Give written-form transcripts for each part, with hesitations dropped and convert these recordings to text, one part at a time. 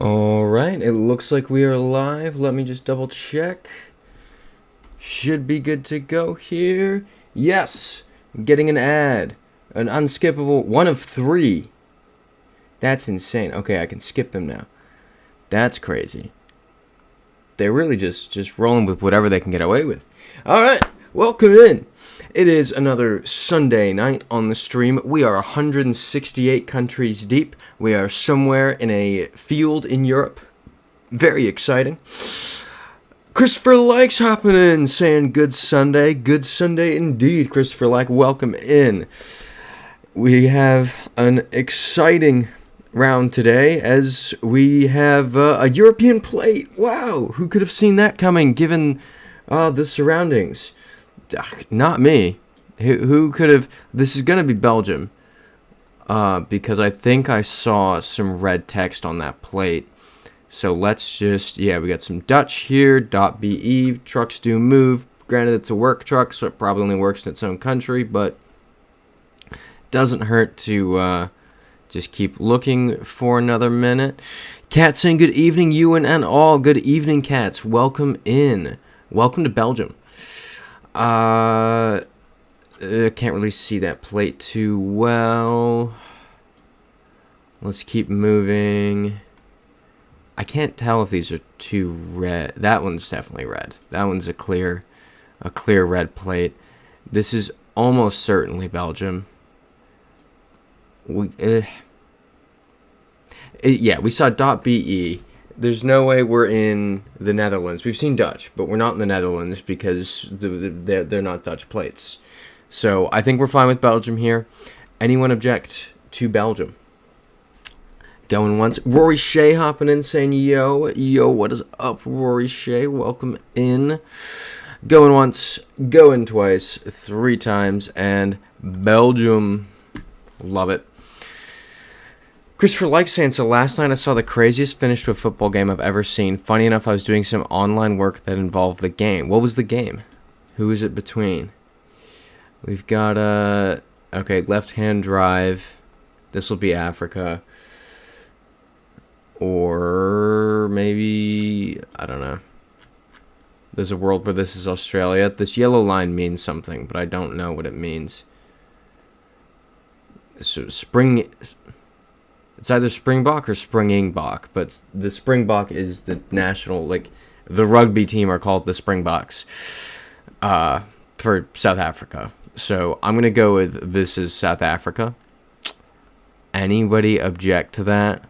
Alright, it looks like we are live. Let me just double check. Should be good to go here. Yes! Getting an ad. An unskippable one of 3. That's insane. Okay, I can skip them now. That's crazy. They're really just rolling with whatever they can get away with. Alright, welcome in. It is another Sunday night on the stream. We are 168 countries deep. We are somewhere in a field in Europe. Very exciting. Christopher Likes hopping in, saying good Sunday. Good Sunday indeed, Christopher Like. Welcome in. We have an exciting round today as we have a European plate. Wow, who could have seen that coming given the surroundings? Not me. Who could have? This is going to be Belgium. Because I think I saw some red text on that plate. So let's just, we got some Dutch here. .be, trucks do move. Granted, it's a work truck, so it probably only works in its own country. But doesn't hurt to just keep looking for another minute. Cat saying good evening, Ewan and all. Good evening, cats. Welcome in. Welcome to Belgium. Can't really see that plate too well. Let's keep moving. I can't tell if these are too red. That one's definitely red. That one's a clear red plate. This is almost certainly Belgium. We saw .be. There's no way we're in the Netherlands. We've seen Dutch, but we're not in the Netherlands because they're not Dutch plates. So I think we're fine with Belgium here. Anyone object to Belgium? Going once. Rory Shea hopping in saying, yo, what is up, Rory Shea? Welcome in. Going once, going twice, 3 times, and Belgium. Love it. Christopher Likes saying, so last night I saw the craziest finish to a football game I've ever seen. Funny enough, I was doing some online work that involved the game. What was the game? Who is it between? We've got, left-hand drive. This will be Africa. Or maybe, I don't know. There's a world where this is Australia. This yellow line means something, but I don't know what it means. So, it's either Springbok or Springbok, but the Springbok is the national, the rugby team are called the Springboks for South Africa. So I'm going to go with this is South Africa. Anybody object to that?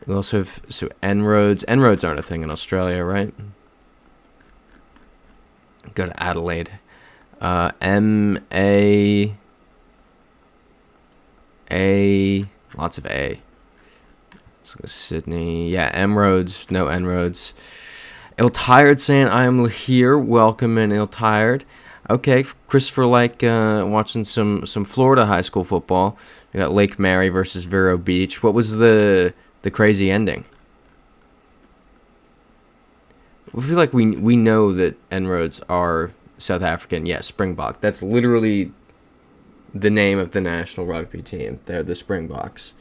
We also have, En-roads. En-roads aren't a thing in Australia, right? Go to Adelaide. M-A... A... Lots of A. Let's go Sydney. Yeah, M-roads. No N-roads. Ill-Tired saying, I am here. Welcome in, Ill-Tired. Okay, Christopher watching some Florida high school football. We got Lake Mary versus Vero Beach. What was the crazy ending? I feel like we know that En-roads are South African. Yeah, Springbok. That's literally the name of the national rugby team. They're the Springboks.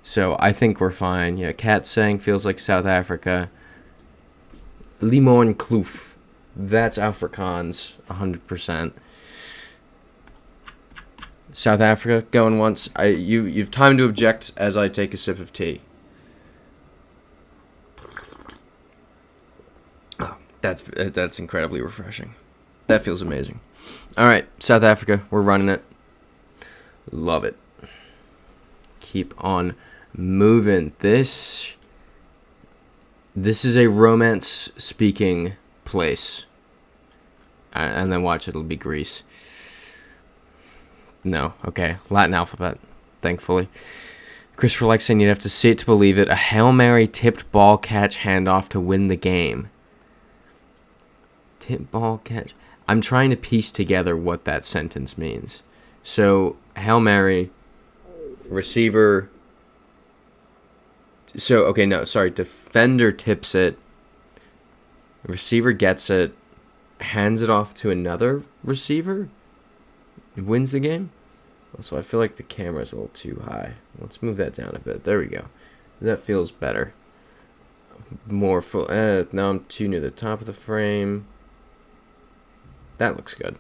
So I think we're fine. Yeah, Kat saying feels like South Africa. Limon Kloof. That's Afrikaans, 100%. South Africa, going once. You've time to object as I take a sip of tea. Oh, that's incredibly refreshing. That feels amazing. All right, South Africa, we're running it. Love it. Keep on moving. This is a Romance-speaking place. And then watch, it'll be Greece. No, okay. Latin alphabet, thankfully. Christopher Likes saying you'd have to see it to believe it. A Hail Mary tipped ball catch handoff to win the game. Tip ball catch. I'm trying to piece together what that sentence means. So, Hail Mary, receiver. So, okay, no, sorry. Defender tips it. Receiver gets it. Hands it off to another receiver. Wins the game. So I feel like the camera's a little too high. Let's move that down a bit. There we go. That feels better. more full. Now I'm too near the top of the frame. That looks good.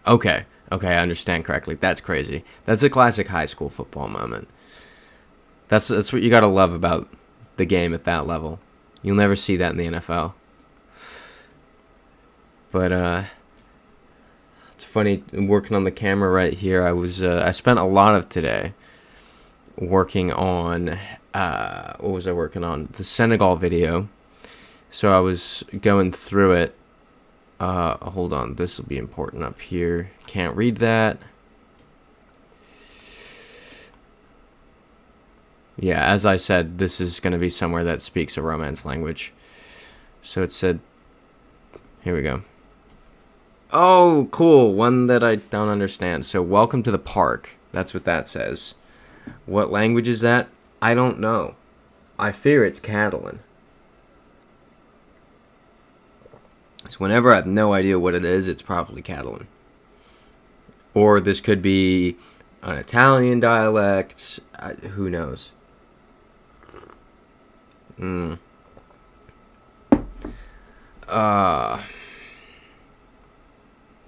Okay, I understand correctly. That's crazy. That's a classic high school football moment. That's what you gotta love about the game at that level. You'll never see that in the NFL. But it's funny working on the camera right here. I spent a lot of today working on what was I working on? The Senegal video. So I was going through it. Hold on, this will be important up here. Can't read that. Yeah, as I said, this is going to be somewhere that speaks a Romance language. So it said, here we go. Oh, cool, one that I don't understand. So welcome to the park. That's what that says. What language is that? I don't know. I fear it's Catalan. So whenever I have no idea what it is, it's probably Catalan. Or this could be an Italian dialect. Who knows?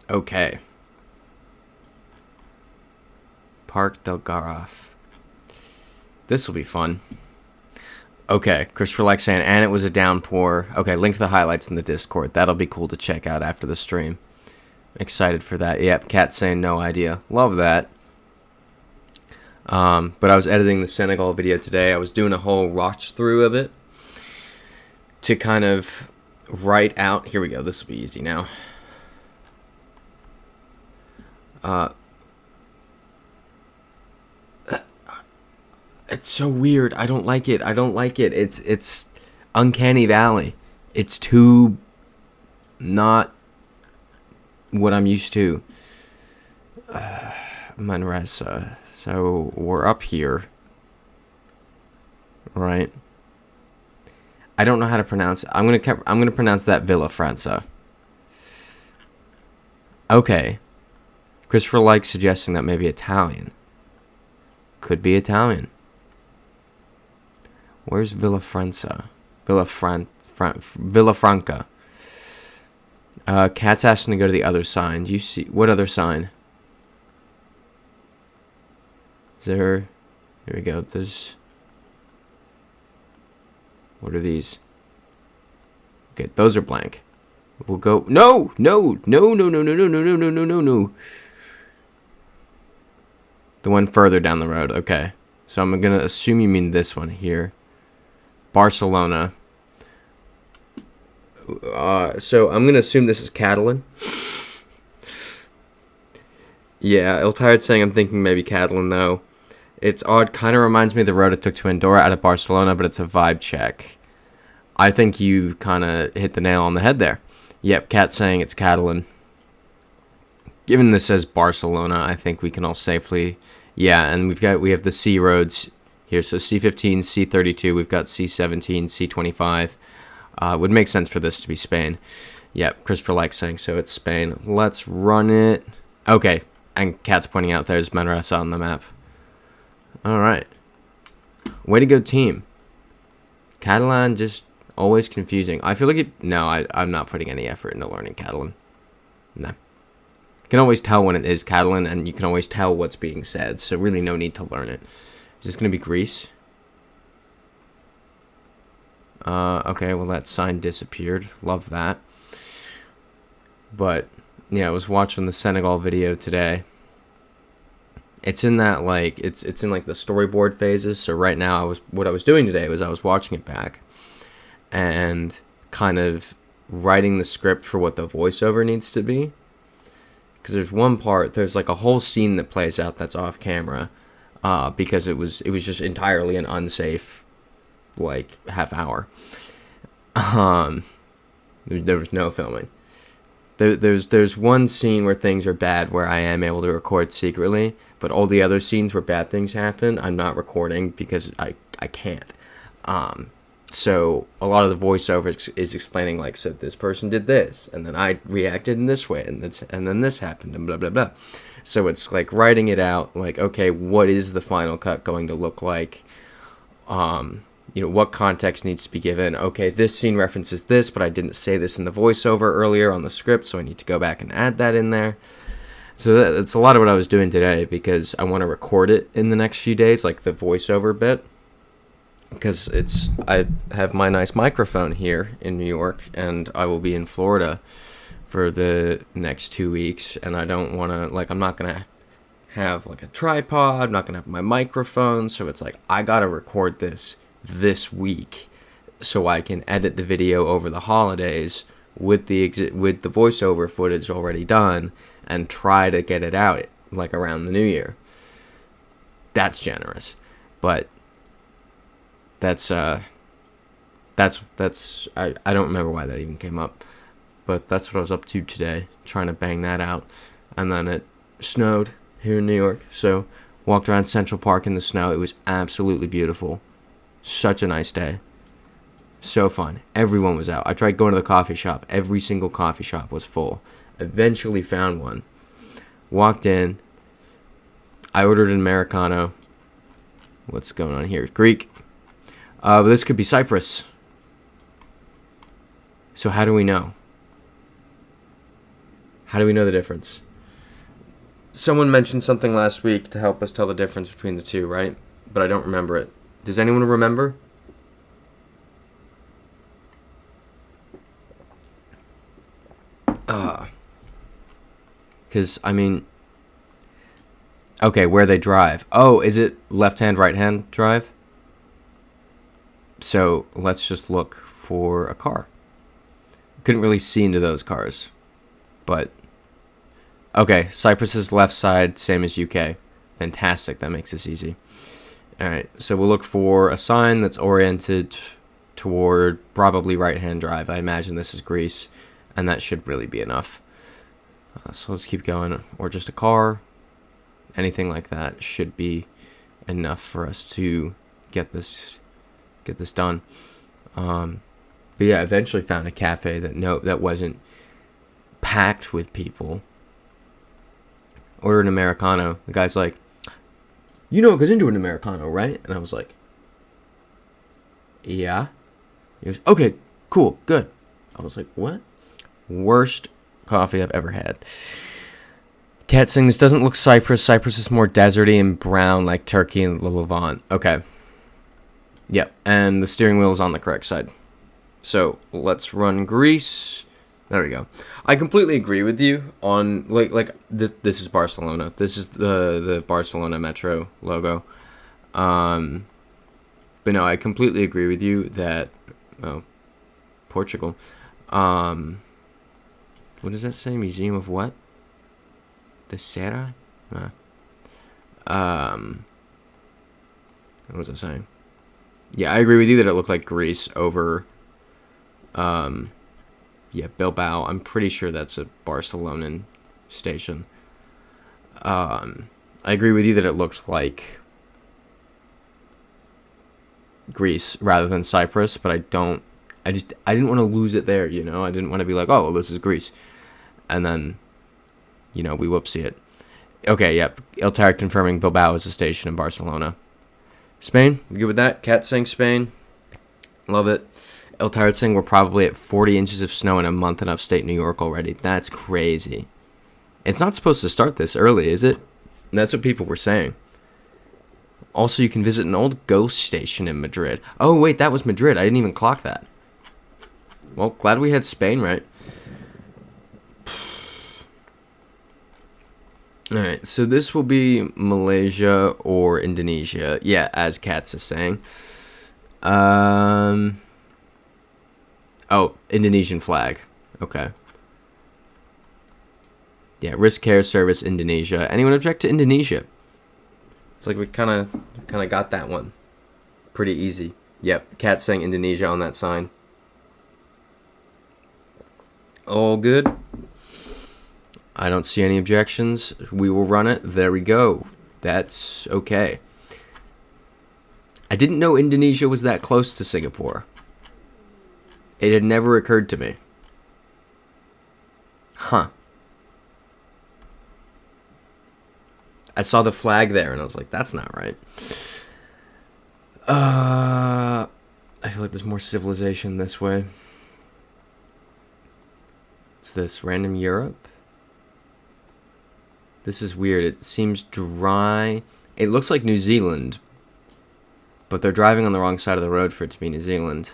Okay. Parc del Garraf. This will be fun. Okay, Christopher likes saying, and it was a downpour. Okay, link to the highlights in the Discord. That'll be cool to check out after the stream. Excited for that. Yep, Cat saying no idea. Love that. But I was editing the Senegal video today. I was doing a whole watch through of it to kind of write out. Here we go. This will be easy now. It's so weird. I don't like it. It's Uncanny Valley. It's too not what I'm used to. Manresa. So we're up here, right? I don't know how to pronounce it. I'm gonna pronounce that Villa Franca. Okay. Christopher likes suggesting that maybe Italian. Could be Italian. Where's Villa Franca? Villa Franca. Cat's asking to go to the other sign. Do you see what other sign? Is there? Here we go. There's. What are these? Okay, those are blank. We'll go. No. The one further down the road. Okay, so I'm gonna assume you mean this one here. Barcelona. So I'm gonna assume this is Catalan. Yeah, Iltired saying I'm thinking maybe Catalan though. It's odd, kind of reminds me of the road I took to Andorra out of Barcelona, but it's a vibe check. I think you kind of hit the nail on the head there. Yep, Cat saying it's Catalan. Given this says Barcelona, I think we can all safely. Yeah, and we have the C roads here, so C15, C32, we've got C17, C25. Would make sense for this to be Spain. Yep, Christopher likes saying so it's Spain. Let's run it. Okay, and Cat's pointing out there's Manresa on the map. Alright. Way to go, team. Catalan, just always confusing. I feel like it... No, I'm not putting any effort into learning Catalan. No. You can always tell when it is Catalan, and you can always tell what's being said, so really no need to learn it. Is this going to be Greece? Okay, well that sign disappeared. Love that. But, yeah, I was watching the Senegal video today. It's in that, like, it's in, like, the storyboard phases. So right now, what I was doing today was I was watching it back and kind of writing the script for what the voiceover needs to be. Because there's one part, there's, like, a whole scene that plays out that's off camera because it was just entirely an unsafe, like, half hour. There was no filming. There's one scene where things are bad where I am able to record secretly, but all the other scenes where bad things happen, I'm not recording because I can't. So a lot of the voiceover is explaining, like, so this person did this, and then I reacted in this way, and then this happened, and blah, blah, blah. So it's, like, writing it out, like, okay, what is the final cut going to look like? you know, what context needs to be given. Okay, this scene references this, but I didn't say this in the voiceover earlier on the script, so I need to go back and add that in there. So that's a lot of what I was doing today, because I want to record it in the next few days, like the voiceover bit, because I have my nice microphone here in New York, and I will be in Florida for the next 2 weeks, and I don't want to, like, I'm not going to have like a tripod, I'm not going to have my microphone, so it's like I got to record this week so I can edit the video over the holidays with the voiceover footage already done and try to get it out like around the new year. That's generous, but that's I don't remember why that even came up, but that's what I was up to today, trying to bang that out. And then it snowed here in New York, so walked around Central Park in the snow. It was absolutely beautiful. Such a nice day. So fun. Everyone was out. I tried going to the coffee shop. Every single coffee shop was full. Eventually found one. Walked in. I ordered an Americano. What's going on here? Greek. But this could be Cyprus. So how do we know? How do we know the difference? Someone mentioned something last week to help us tell the difference between the two, right? But I don't remember it. Does anyone remember? Because, I mean... Okay, where they drive. Oh, is it left-hand, right-hand drive? So, let's just look for a car. Couldn't really see into those cars. But... Okay, Cyprus's left side, same as UK. Fantastic, that makes this easy. Alright, so we'll look for a sign that's oriented toward probably right-hand drive. I imagine this is Greece, and that should really be enough. So let's keep going. Or just a car. Anything like that should be enough for us to get this done. But yeah, eventually found a cafe that wasn't packed with people. Ordered an Americano. The guy's like, you know it goes into an Americano, right? And I was like, yeah. He goes, okay, cool, good. I was like, what? Worst coffee I've ever had. Cat saying, this doesn't look Cyprus. Cyprus is more deserty and brown like Turkey and the Levant. Okay. Yep, and the steering wheel is on the correct side. So, let's run Greece. There we go. I completely agree with you on, this is Barcelona. This is the Barcelona Metro logo. But no, I completely agree with you that, Portugal. What does that say? Museum of what? The Serra? What was I saying? Yeah, I agree with you that it looked like Greece over, yeah, Bilbao. I'm pretty sure that's a Barcelonan station. I agree with you that it looked like Greece rather than Cyprus, but I didn't want to lose it there, you know? I didn't want to be like, oh, well, this is Greece. And then, you know, we whoopsie it. Okay, yep. Iltar confirming Bilbao is a station in Barcelona. Spain, you good with that? Cat saying Spain. Love it. Iltar saying we're probably at 40 inches of snow in a month in upstate New York already. That's crazy. It's not supposed to start this early, is it? That's what people were saying. Also, you can visit an old ghost station in Madrid. Oh, wait, that was Madrid. I didn't even clock that. Well, glad we had Spain right. Alright, so this will be Malaysia or Indonesia. Yeah, as Katz is saying. Oh, Indonesian flag. Okay. Yeah, Risk Care Service Indonesia. Anyone object to Indonesia? It's like we kind of got that one. Pretty easy. Yep, Katz saying Indonesia on that sign. All good. I don't see any objections. We will run it. There we go. That's okay. I didn't know Indonesia was that close to Singapore. It had never occurred to me. Huh. I saw the flag there and I was like, that's not right. like there's more civilization this way. What's this? Random Europe? This is weird. It seems dry. It looks like New Zealand, but they're driving on the wrong side of the road for it to be New Zealand.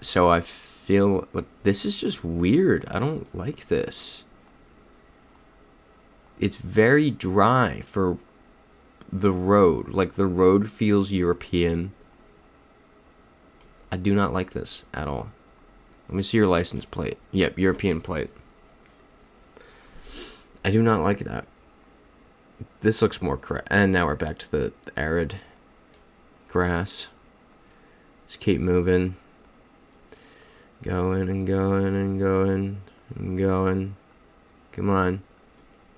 So I feel like this is just weird. I don't like this. It's very dry for the road. Like, the road feels European. I do not like this at all. Let me see your license plate. Yep, European plate. I do not like that. This looks more correct. And now we're back to the arid grass. Let's keep moving. Going and going and going and going. Come on.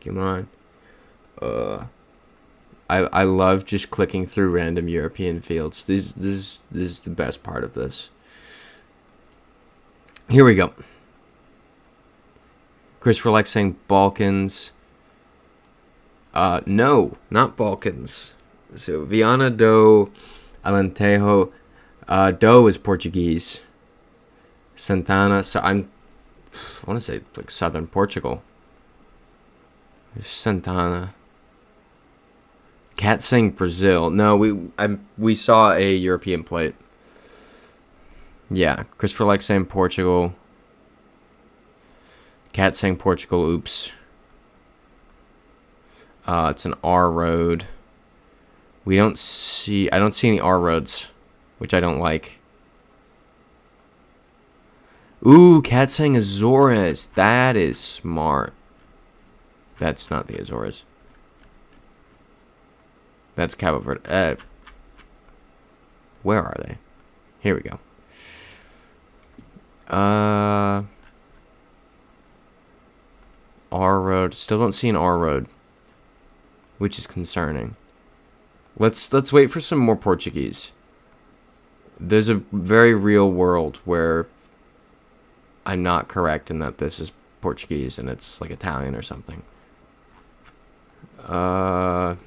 Come on. I love just clicking through random European fields. This is the best part of this. Here we go. Christopher likes saying Balkans. No, not Balkans. So, Viana do Alentejo. Do is Portuguese. Santana. So I want to say like southern Portugal. There's Santana. Cat saying Brazil. No, we saw a European plate. Yeah, Christopher likes saying Portugal. Cat saying Portugal. Oops. It's an R road. I don't see any R roads, which I don't like. Ooh, Cat saying Azores. That is smart. That's not the Azores. That's Cabo Verde. Where are they? Here we go. R road. Still don't see an R road, which is concerning. Let's wait for some more Portuguese. There's a very real world where I'm not correct in that this is Portuguese and it's like Italian or something. Well,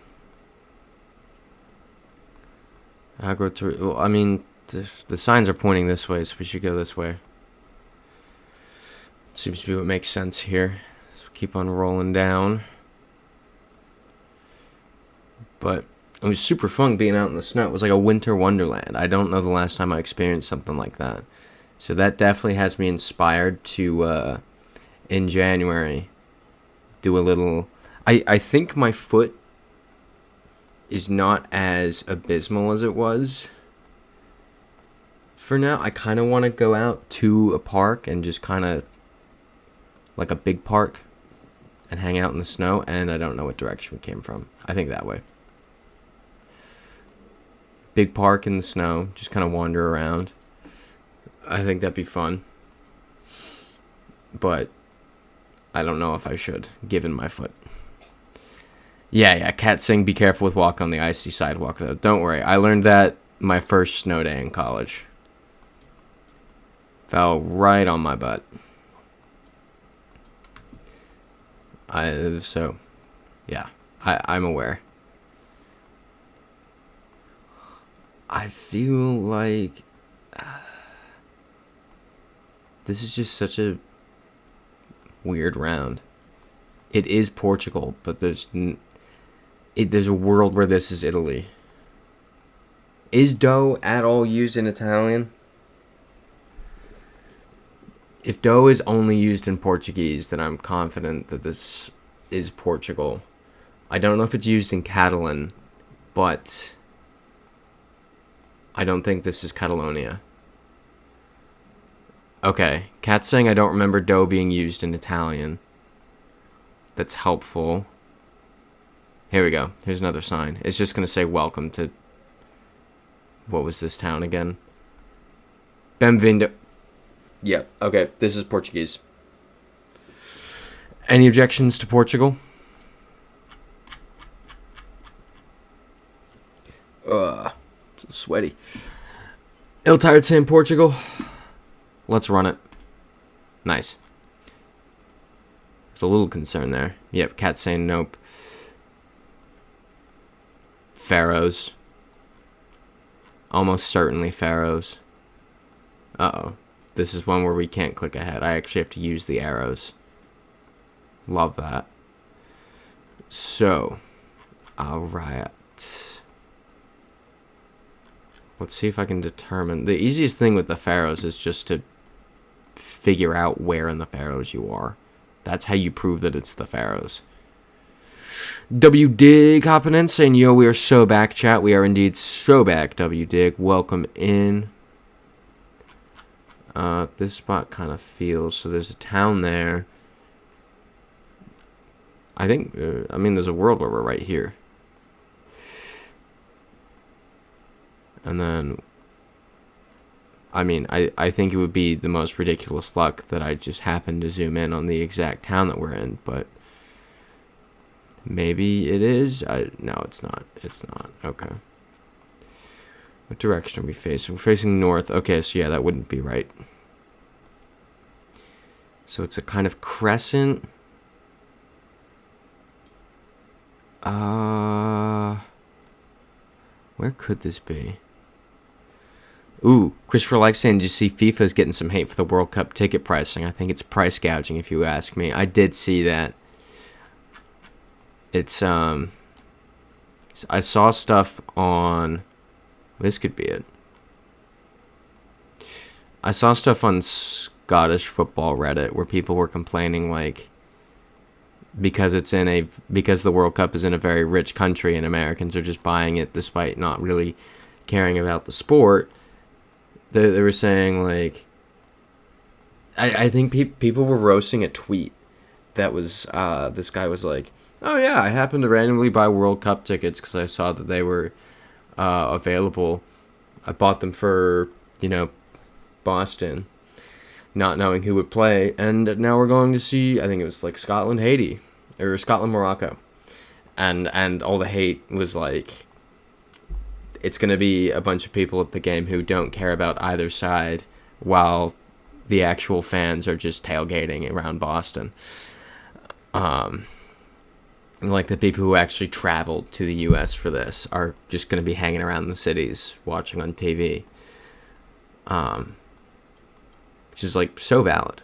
I mean, the signs are pointing this way, so we should go this way. Seems to be what makes sense here. So keep on rolling down. But it was super fun being out in the snow. It was like a winter wonderland. I don't know the last time I experienced something like that. So that definitely has me inspired to, in January, do a little... I think my foot is not as abysmal as it was. For now, I kind of want to go out to a park and just kind of, like a big park, and hang out in the snow, and I don't know what direction we came from. I think that way. Big park in the snow, just kind of wander around. I think that'd be fun. But I don't know if I should, given my foot. Yeah, Cat saying be careful with walk on the icy sidewalk. Don't worry, I learned that my first snow day in college. Fell right on my butt. I'm aware. I feel like this is just such a weird round. It is Portugal, but there's a world where this is Italy. Is do at all used in Italian? If do is only used in Portuguese, then I'm confident that this is Portugal. I don't know if it's used in Catalan, but I don't think this is Catalonia. Okay, Cat's saying I don't remember do being used in Italian. That's helpful. Here we go. Here's another sign. It's just going to say welcome to... What was this town again? Bem-vindo. Yeah, okay. This is Portuguese. Any objections to Portugal? So sweaty. Ill-tired saying Portugal. Let's run it. Nice. There's a little concern there. Yep, Cat saying nope. Pharaohs. Almost certainly Pharaohs. Uh-oh. This is one where we can't click ahead. I actually have to use the arrows. Love that. So, alright. Let's see if I can determine. The easiest thing with the Pharaohs is just to figure out where in the Pharaohs you are. That's how you prove that it's the Pharaohs. W Dig hopping in saying, yo, we are so back, chat. We are indeed so back, W Dig. Welcome in. This spot kind of feels, so there's a town there. I think, there's a world where we're right here. And then, I think it would be the most ridiculous luck that I just happened to zoom in on the exact town that we're in, but maybe it is. No, it's not. It's not. Okay. What direction are we facing? We're facing north. Okay, so yeah, that wouldn't be right. So it's a kind of crescent. Where could this be? Ooh, Christopher likes saying, did you see FIFA's getting some hate for the World Cup ticket pricing? I think it's price gouging, if you ask me. I did see that. It's, I saw stuff on, this could be it. I saw stuff on Scottish football Reddit where people were complaining, like, because the World Cup is in a very rich country and Americans are just buying it despite not really caring about the sport. They were saying, like, I think people were roasting a tweet that was, this guy was like, oh yeah, I happened to randomly buy World Cup tickets because I saw that they were available. I bought them for, Boston, not knowing who would play, and now we're going to see, I think it was like Scotland, Haiti, or Scotland, Morocco, and all the hate was like, it's going to be a bunch of people at the game who don't care about either side, while the actual fans are just tailgating around Boston. Like the people who actually traveled to the U.S. for this are just going to be hanging around the cities watching on TV. Which is like so valid.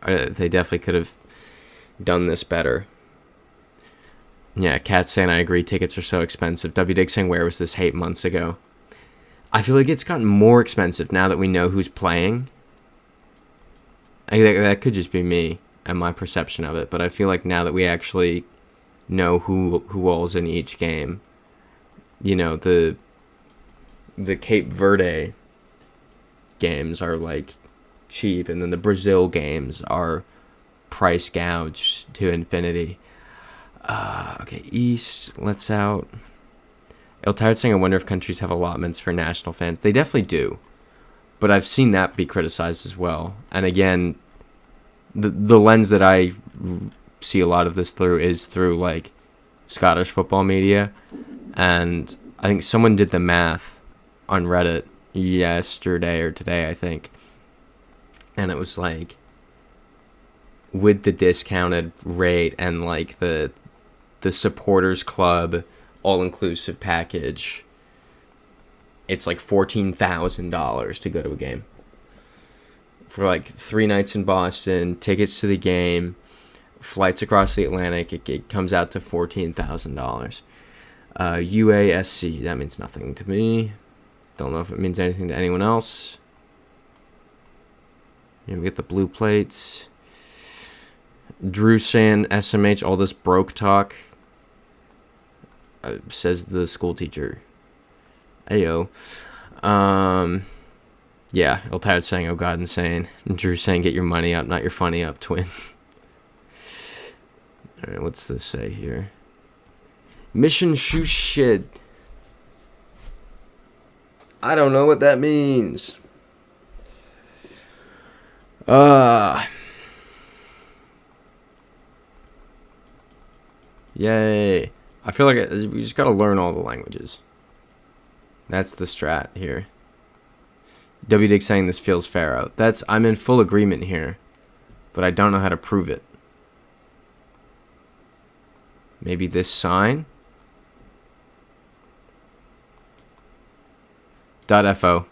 They definitely could have done this better. Yeah, Kat saying I agree, tickets are so expensive. W Dig saying where was this hate months ago? I feel like it's gotten more expensive now that we know who's playing. That could just be me and my perception of it, but I feel like now that we actually know who all's in each game, the Cape Verde games are like cheap, and then the Brazil games are price gouged to infinity. Okay, East, let's out. El Tired saying I wonder if countries have allotments for national fans. They definitely do, but I've seen that be criticized as well. And again, the lens that I see a lot of this through is through like Scottish football media, and I think someone did the math on Reddit yesterday or today, I think, and it was like with the discounted rate and like the supporters club all-inclusive package, it's like $14,000 to go to a game for like 3 nights in Boston, tickets to the game, flights across the Atlantic. It comes out to $14,000. UASC, that means nothing to me. Don't know if it means anything to anyone else. We get the blue plates. Drew saying SMH, all this broke talk. Says the school teacher. Ayo. Yeah, El Tired saying, oh God, insane. And Drew saying, get your money up, not your funny up, twin. Alright, what's this say here? Mission shoe shit. I don't know what that means. Yay. I feel like we just gotta learn all the languages. That's the strat here. W Dig saying this feels Pharaoh. I'm in full agreement here, but I don't know how to prove it. Maybe this sign? .fo.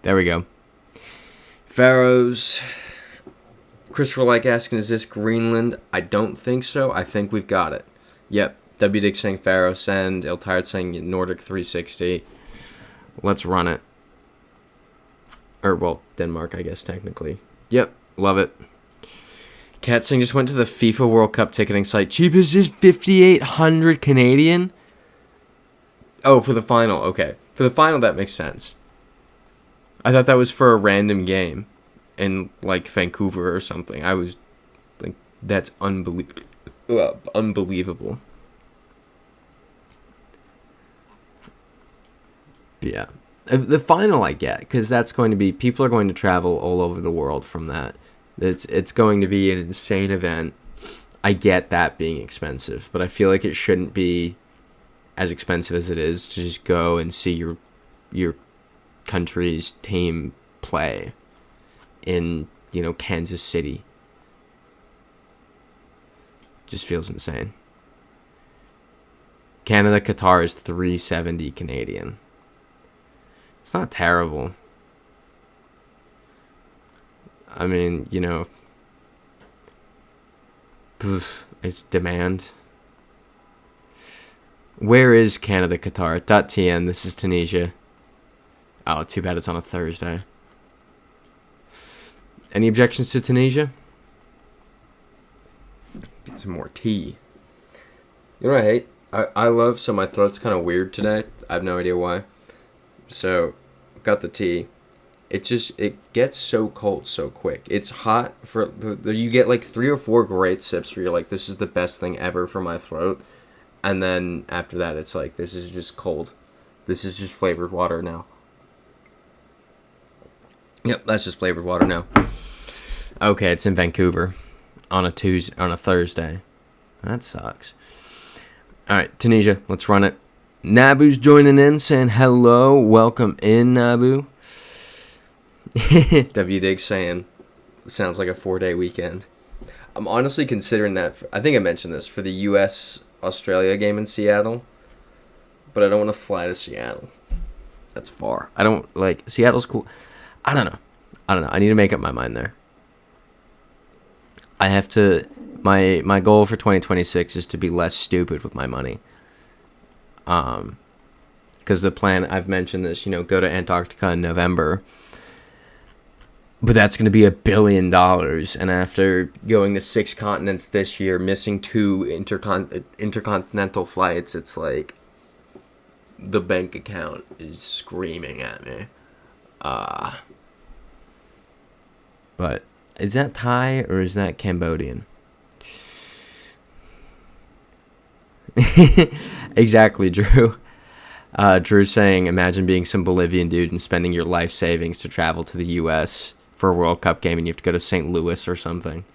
There we go. Faroes. Christopher like asking, is this Greenland? I don't think so. I think we've got it. Yep. WDig saying Faroe send. Iltired saying Nordic 360. Let's run it. Or, well, Denmark, I guess, technically. Yep. Love it. Cat Singh just went to the FIFA World Cup ticketing site. Cheapest is 5,800 Canadian. Oh, for the final. Okay. For the final, that makes sense. I thought that was for a random game in, like, Vancouver or something. I was like, that's unbelievable. Yeah. The final I get, because that's going to be, people are going to travel all over the world from that. It's going to be an insane event. I get that being expensive, but I feel like it shouldn't be as expensive as it is to just go and see your country's team play in, you know, Kansas City. Just feels insane. Canada, Qatar is 370 Canadian. It's not terrible. I mean, you know, it's demand. Where is Canada, Qatar? .tn, this is Tunisia. Oh, too bad it's on a Thursday. Any objections to Tunisia? Get some more tea. You know what I hate? I love, so my throat's kind of weird today. I have no idea why. So, got the tea. It gets so cold so quick. It's hot for you get like 3 or 4 great sips where you're like, this is the best thing ever for my throat, and then after that it's like, this is just cold. This is just flavored water now. Yep, that's just flavored water now. Okay, it's in Vancouver on a Thursday. That sucks. All right, Tunisia, let's run it. Nabu's joining in, saying hello. Welcome in, Nabu. WDig saying, sounds like a 4-day weekend. I'm honestly considering that. I think I mentioned this for the U.S.-Australia game in Seattle. But I don't want to fly to Seattle. That's far. I don't, like, Seattle's cool. I don't know. I need to make up my mind there. I have to, my goal for 2026 is to be less stupid with my money. Because the plan, I've mentioned this, you know, go to Antarctica in November. But that's going to be $1 billion. And after going to 6 continents this year, missing 2 intercontinental flights, it's like the bank account is screaming at me. But is that Thai or is that Cambodian? Exactly, Drew. Drew saying, imagine being some Bolivian dude and spending your life savings to travel to the U.S. for a World Cup game and you have to go to St. Louis or something.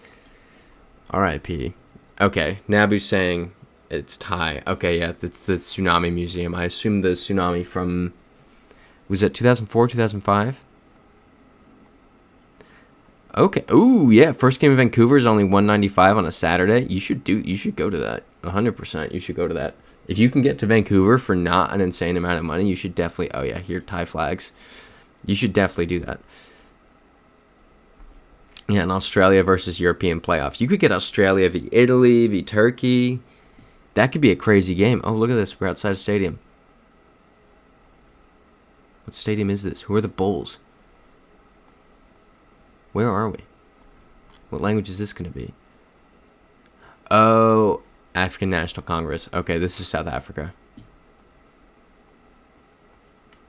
R.I.P. Okay, Nabu's saying it's Thai. Okay, yeah, it's the Tsunami Museum. I assume the tsunami from, was it 2004, 2005? Okay. Ooh, yeah. First game in Vancouver is only $195 on a Saturday. You should go to that. 100%. You should go to that. If you can get to Vancouver for not an insane amount of money, you should definitely. Oh yeah, here Thai flags. You should definitely do that. Yeah, an Australia versus European playoff. You could get Australia v Italy v Turkey. That could be a crazy game. Oh, look at this. We're outside a stadium. What stadium is this? Who are the Bulls? Where are we? What language is this going to be? Oh, African National Congress. Okay, this is South Africa.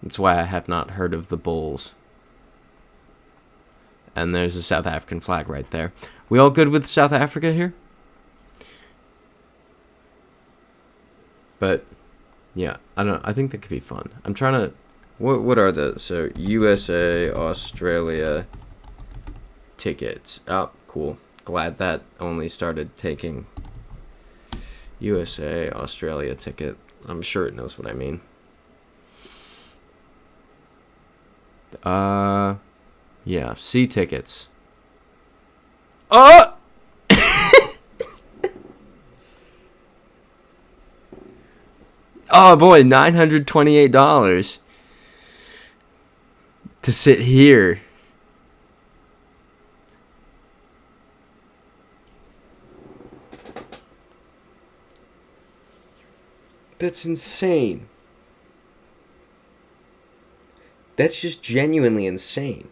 That's why I have not heard of the Bulls. And there's a South African flag right there. We all good with South Africa here? But, yeah, I don't know. I think that could be fun. I'm trying to... What are the... So, USA, Australia... tickets. Oh, cool. Glad that only started taking USA, Australia ticket. I'm sure it knows what I mean. Yeah, C tickets. Oh! Oh boy, $928. to sit here. That's insane. That's just genuinely insane.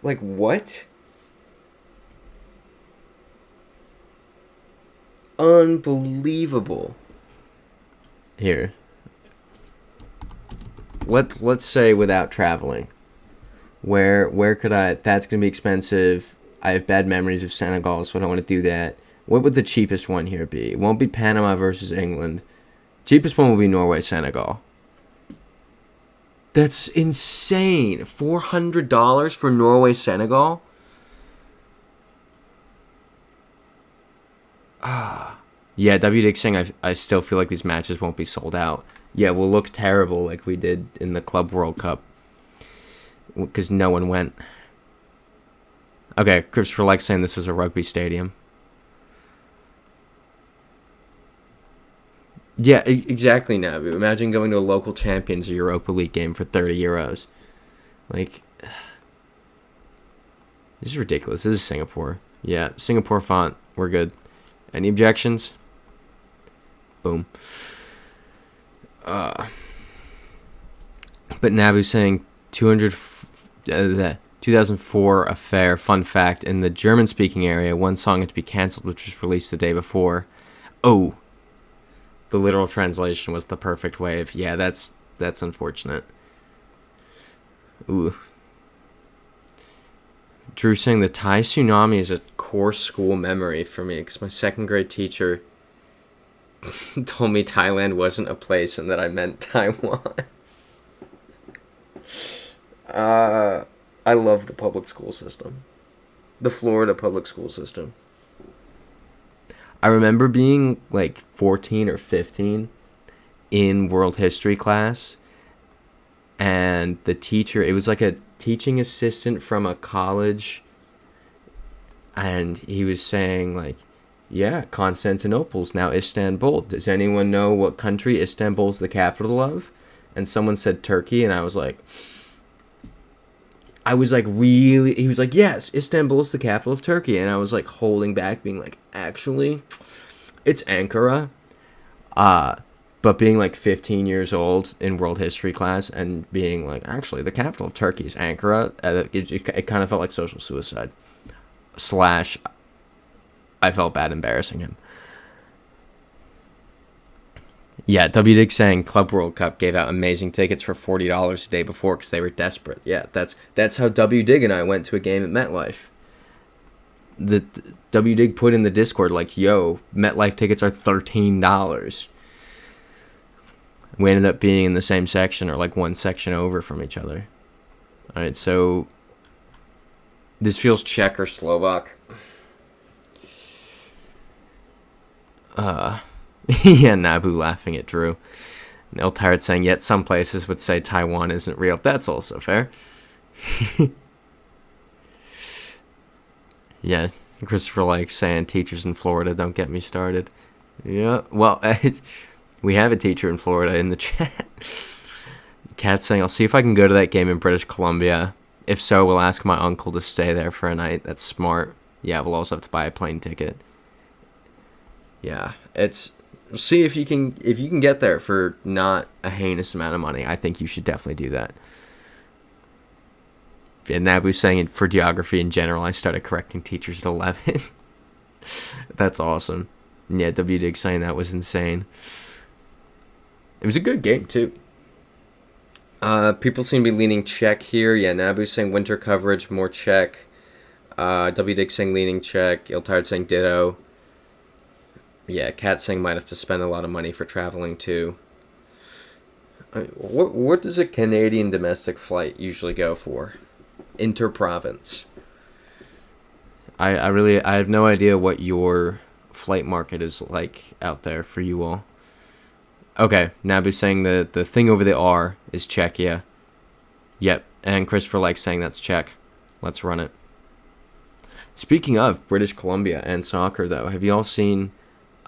Like, what? Unbelievable. Here. Let's say without traveling. Where could I... That's going to be expensive. I have bad memories of Senegal, so I don't want to do that. What would the cheapest one here be? It won't be Panama versus England. Cheapest one will be Norway, Senegal. That's insane. $400 for Norway, Senegal? Yeah, WDig saying I still feel like these matches won't be sold out. Yeah, we'll look terrible like we did in the Club World Cup. Because no one went. Okay, Christopher likes saying this was a rugby stadium. Yeah, exactly, Nabu. Imagine going to a local Champions or Europa League game for 30 euros. Like, this is ridiculous. This is Singapore. Yeah, Singapore font. We're good. Any objections? Boom. But Nabu's saying 2004 affair. Fun fact, in the German-speaking area, one song had to be cancelled, which was released the day before. Oh. The literal translation was the perfect wave. Yeah, that's unfortunate. Ooh. Drew saying the Thai tsunami is a core school memory for me because my second grade teacher told me Thailand wasn't a place and that I meant Taiwan. I love the public school system. The Florida public school system. I remember being like 14 or 15 in world history class, and the teacher, it was like a teaching assistant from a college, and he was saying like, yeah, Constantinople's now Istanbul. Does anyone know what country Istanbul's the capital of? And someone said Turkey, and I was like really, he was like, yes, Istanbul is the capital of Turkey. And I was like holding back, being like, actually, it's Ankara. But being like 15 years old in world history class and being like, actually, the capital of Turkey is Ankara, it kind of felt like social suicide. / I felt bad embarrassing him. Yeah, WDig saying Club World Cup gave out amazing tickets for $40 the day before because they were desperate. Yeah, that's how WDig and I went to a game at MetLife. The WDig put in the Discord like, yo, MetLife tickets are $13. We ended up being in the same section or like one section over from each other. All right, so this feels Czech or Slovak. Yeah, Nabu laughing at Drew. El Tired saying, yet some places would say Taiwan isn't real. That's also fair. Yeah, Christopher likes saying teachers in Florida, don't get me started. Yeah, well, we have a teacher in Florida in the chat. Kat saying, I'll see if I can go to that game in British Columbia. If so, we'll ask my uncle to stay there for a night. That's smart. Yeah, we'll also have to buy a plane ticket. Yeah, see if you can get there for not a heinous amount of money. I think you should definitely do that. Yeah, Nabu's saying for geography in general, I started correcting teachers at 11. That's awesome. And yeah, WDig saying that was insane. It was a good game too. People seem to be leaning Czech here. Yeah, Nabu's saying winter coverage, more Czech. WDig saying leaning Czech. Iltard saying ditto. Yeah, Kat saying might have to spend a lot of money for traveling too. What does a Canadian domestic flight usually go for? Inter-province. I have no idea what your flight market is like out there for you all. Okay, Nabu's saying the thing over the R is Czechia. Yep, and Christopher likes saying that's Czech. Let's run it. Speaking of British Columbia and soccer, though, have you all seen...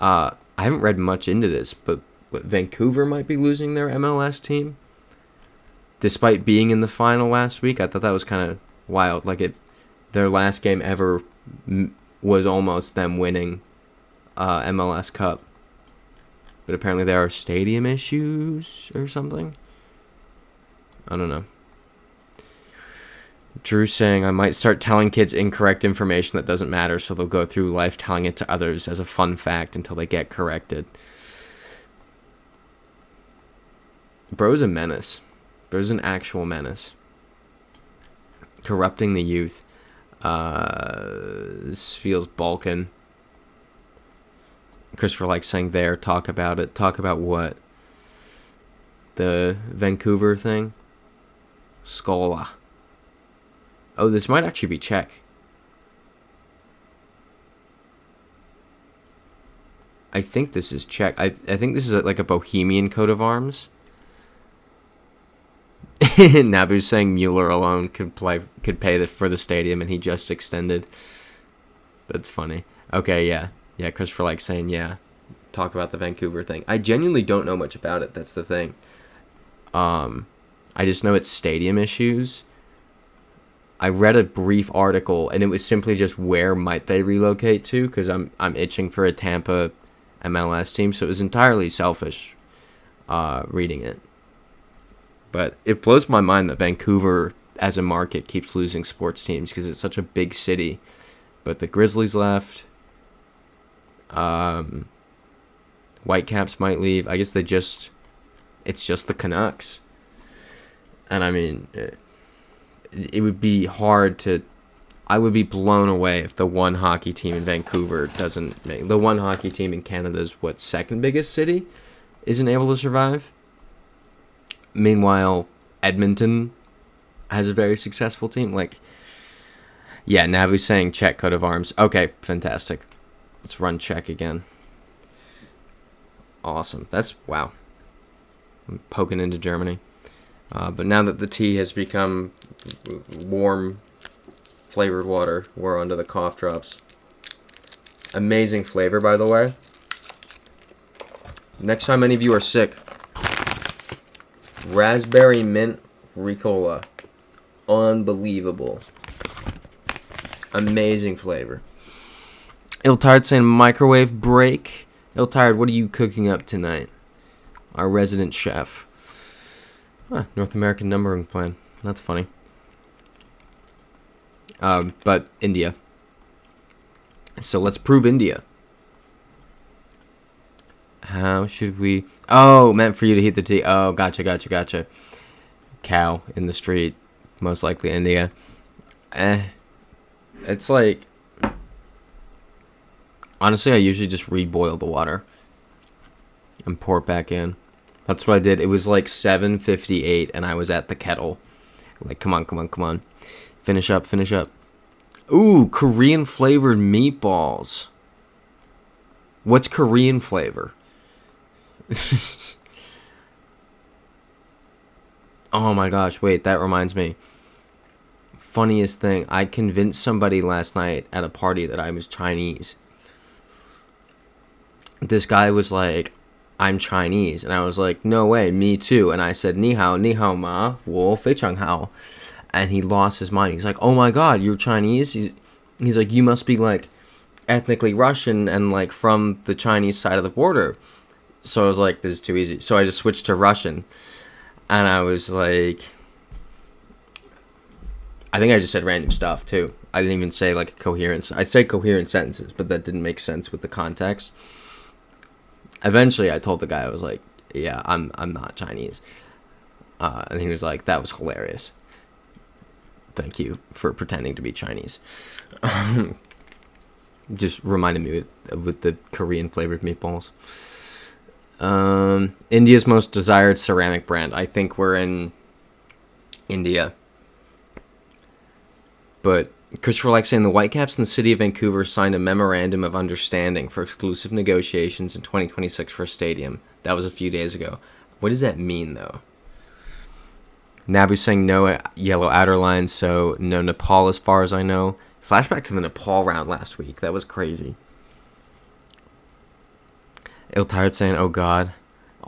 I haven't read much into this, but Vancouver might be losing their MLS team, despite being in the final last week. I thought that was kind of wild. Like their last game ever was almost them winning MLS Cup, but apparently there are stadium issues or something. I don't know. Drew saying, I might start telling kids incorrect information that doesn't matter, so they'll go through life telling it to others as a fun fact until they get corrected. Bro's a menace. Bro's an actual menace. Corrupting the youth. This feels Balkan. Christopher likes saying there, talk about it. Talk about what? The Vancouver thing? Skola. Oh, this might actually be Czech. I think this is Czech. I think this is like a Bohemian coat of arms. Nabu's saying Mueller alone could pay for the stadium, and he just extended. That's funny. Okay, yeah. Yeah, Christopher likes saying, yeah, talk about the Vancouver thing. I genuinely don't know much about it. That's the thing. I just know it's stadium issues. I read a brief article, and it was simply just where might they relocate to, because I'm itching for a Tampa MLS team, so it was entirely selfish reading it. But it blows my mind that Vancouver, as a market, keeps losing sports teams, because it's such a big city. But the Grizzlies left. Whitecaps might leave. I guess it's just the Canucks. And I mean, it would be hard to... I would be blown away if the one hockey team in Vancouver doesn't make... The one hockey team in Canada's, second biggest city, isn't able to survive. Meanwhile, Edmonton has a very successful team. Yeah, Nabu's saying Czech coat of arms. Okay, fantastic. Let's run Czech again. Awesome. Wow. I'm poking into Germany. But now that the tea has become warm, flavored water, we're onto the cough drops. Amazing flavor, by the way. Next time any of you are sick, raspberry mint Ricola. Unbelievable. Amazing flavor. Iltard saying microwave break. Iltard, what are you cooking up tonight? Our resident chef. North American numbering plan. That's funny. But India. So let's prove India. How should we... Oh, meant for you to heat the tea. Oh, gotcha. Cow in the street. Most likely India. It's like... Honestly, I usually just reboil the water and pour it back in. That's what I did. It was like 7:58 and I was at the kettle. Like, come on. Finish up. Ooh, Korean flavored meatballs. What's Korean flavor? Oh my gosh, wait, that reminds me. Funniest thing, I convinced somebody last night at a party that I was Chinese. This guy was like, I'm Chinese. And I was like, no way, me too. And I said, ni hao ma, wo fei chang hao. And he lost his mind. He's like, oh my god, you're Chinese? He's like, you must be like ethnically Russian and like from the Chinese side of the border. So I was like, this is too easy. So I just switched to Russian. And I was like, I think I just said random stuff too. I didn't even say like coherent. I said coherent sentences, but that didn't make sense with the context. Eventually, I told the guy, I was like, yeah, I'm not Chinese. And he was like, that was hilarious. Thank you for pretending to be Chinese. Just reminded me with the Korean flavored meatballs. India's most desired ceramic brand. I think we're in India. But Christopher likes saying the Whitecaps in the city of Vancouver signed a memorandum of understanding for exclusive negotiations in 2026 for a stadium. That was a few days ago. What does that mean, though? Nabu's saying no yellow outer line, so no Nepal as far as I know. Flashback to the Nepal round last week. That was crazy. Iltired saying, oh god.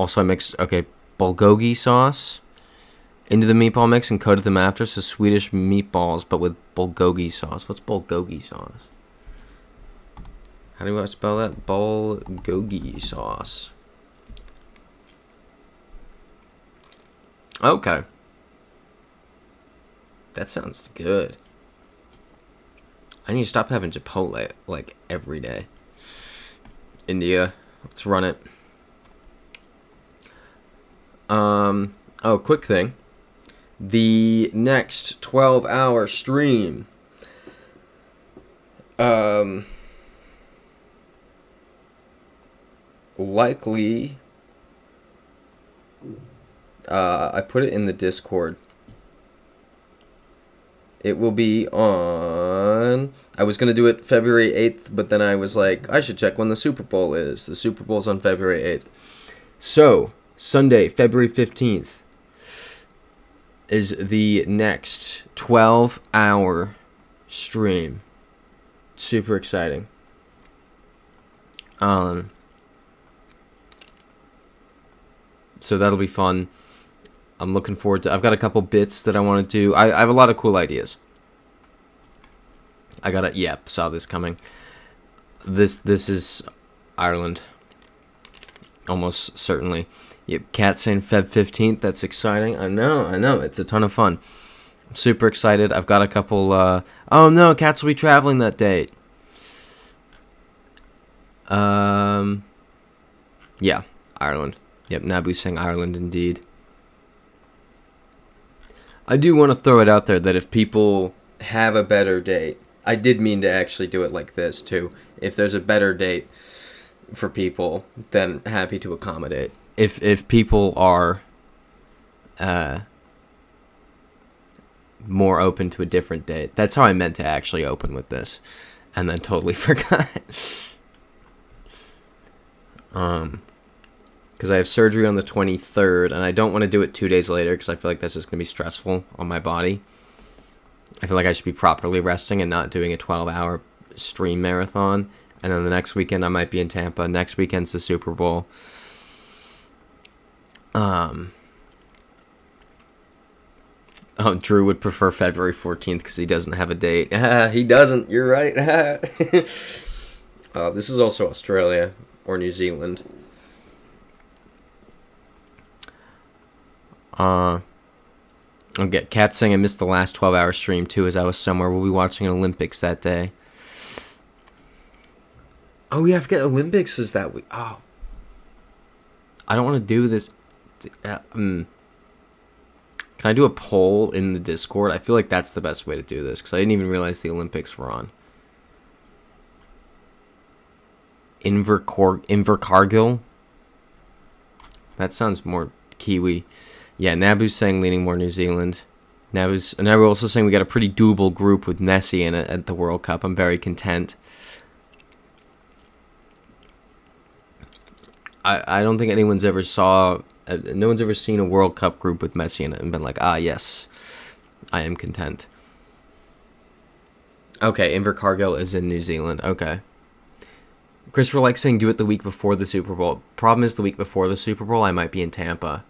Also, I mixed, okay, bulgogi sauce into the meatball mix and coated them after. So Swedish meatballs, but with bulgogi sauce. What's bulgogi sauce? How do I spell that? Bulgogi sauce. Okay. That sounds good. I need to stop having Chipotle, like, every day. India, let's run it. Oh, quick thing. The next 12-hour stream. Likely, I put it in the Discord. It will be on... I was going to do it February 8th, but then I was like, I should check when the Super Bowl is. The Super Bowl's on February 8th. So, Sunday, February 15th, is the next 12-hour stream. Super exciting. So that'll be fun. I'm looking forward to... I've got a couple bits that I want to do. I have a lot of cool ideas. I got it. Yep, saw this coming. This is Ireland. Almost certainly. Yep, Cat saying Feb 15th. That's exciting. I know. It's a ton of fun. I'm super excited. I've got a couple... oh, no, Cats will be traveling that date. Yeah, Ireland. Yep, Nabu's saying Ireland indeed. I do want to throw it out there that if people have a better date, I did mean to actually do it like this too. If there's a better date for people, then happy to accommodate. If people are more open to a different date. That's how I meant to actually open with this, and then totally forgot. Because I have surgery on the 23rd, and I don't want to do it 2 days later because I feel like that's just going to be stressful on my body. I feel like I should be properly resting and not doing a 12-hour stream marathon. And then the next weekend I might be in Tampa. Next weekend's the Super Bowl. Oh, Drew would prefer February 14th because he doesn't have a date. He doesn't. You're right. This is also Australia or New Zealand. I'll get Cat saying I missed the last 12-hour stream too as I was somewhere. We'll be watching an Olympics that day. Oh yeah, I forget Olympics is that week. Oh. I don't want to do this. Can I do a poll in the Discord? I feel like that's the best way to do this because I didn't even realize the Olympics were on. Invercargill? That sounds more Kiwi. Yeah, Nabu's saying leaning more New Zealand. Nabu also saying we got a pretty doable group with Nessie in it at the World Cup. I'm very content. I don't think anyone's ever no one's ever seen a World Cup group with Messi in it and been like, ah, yes, I am content. Okay, Invercargill is in New Zealand. Okay. Christopher likes saying do it the week before the Super Bowl. Problem is the week before the Super Bowl, I might be in Tampa.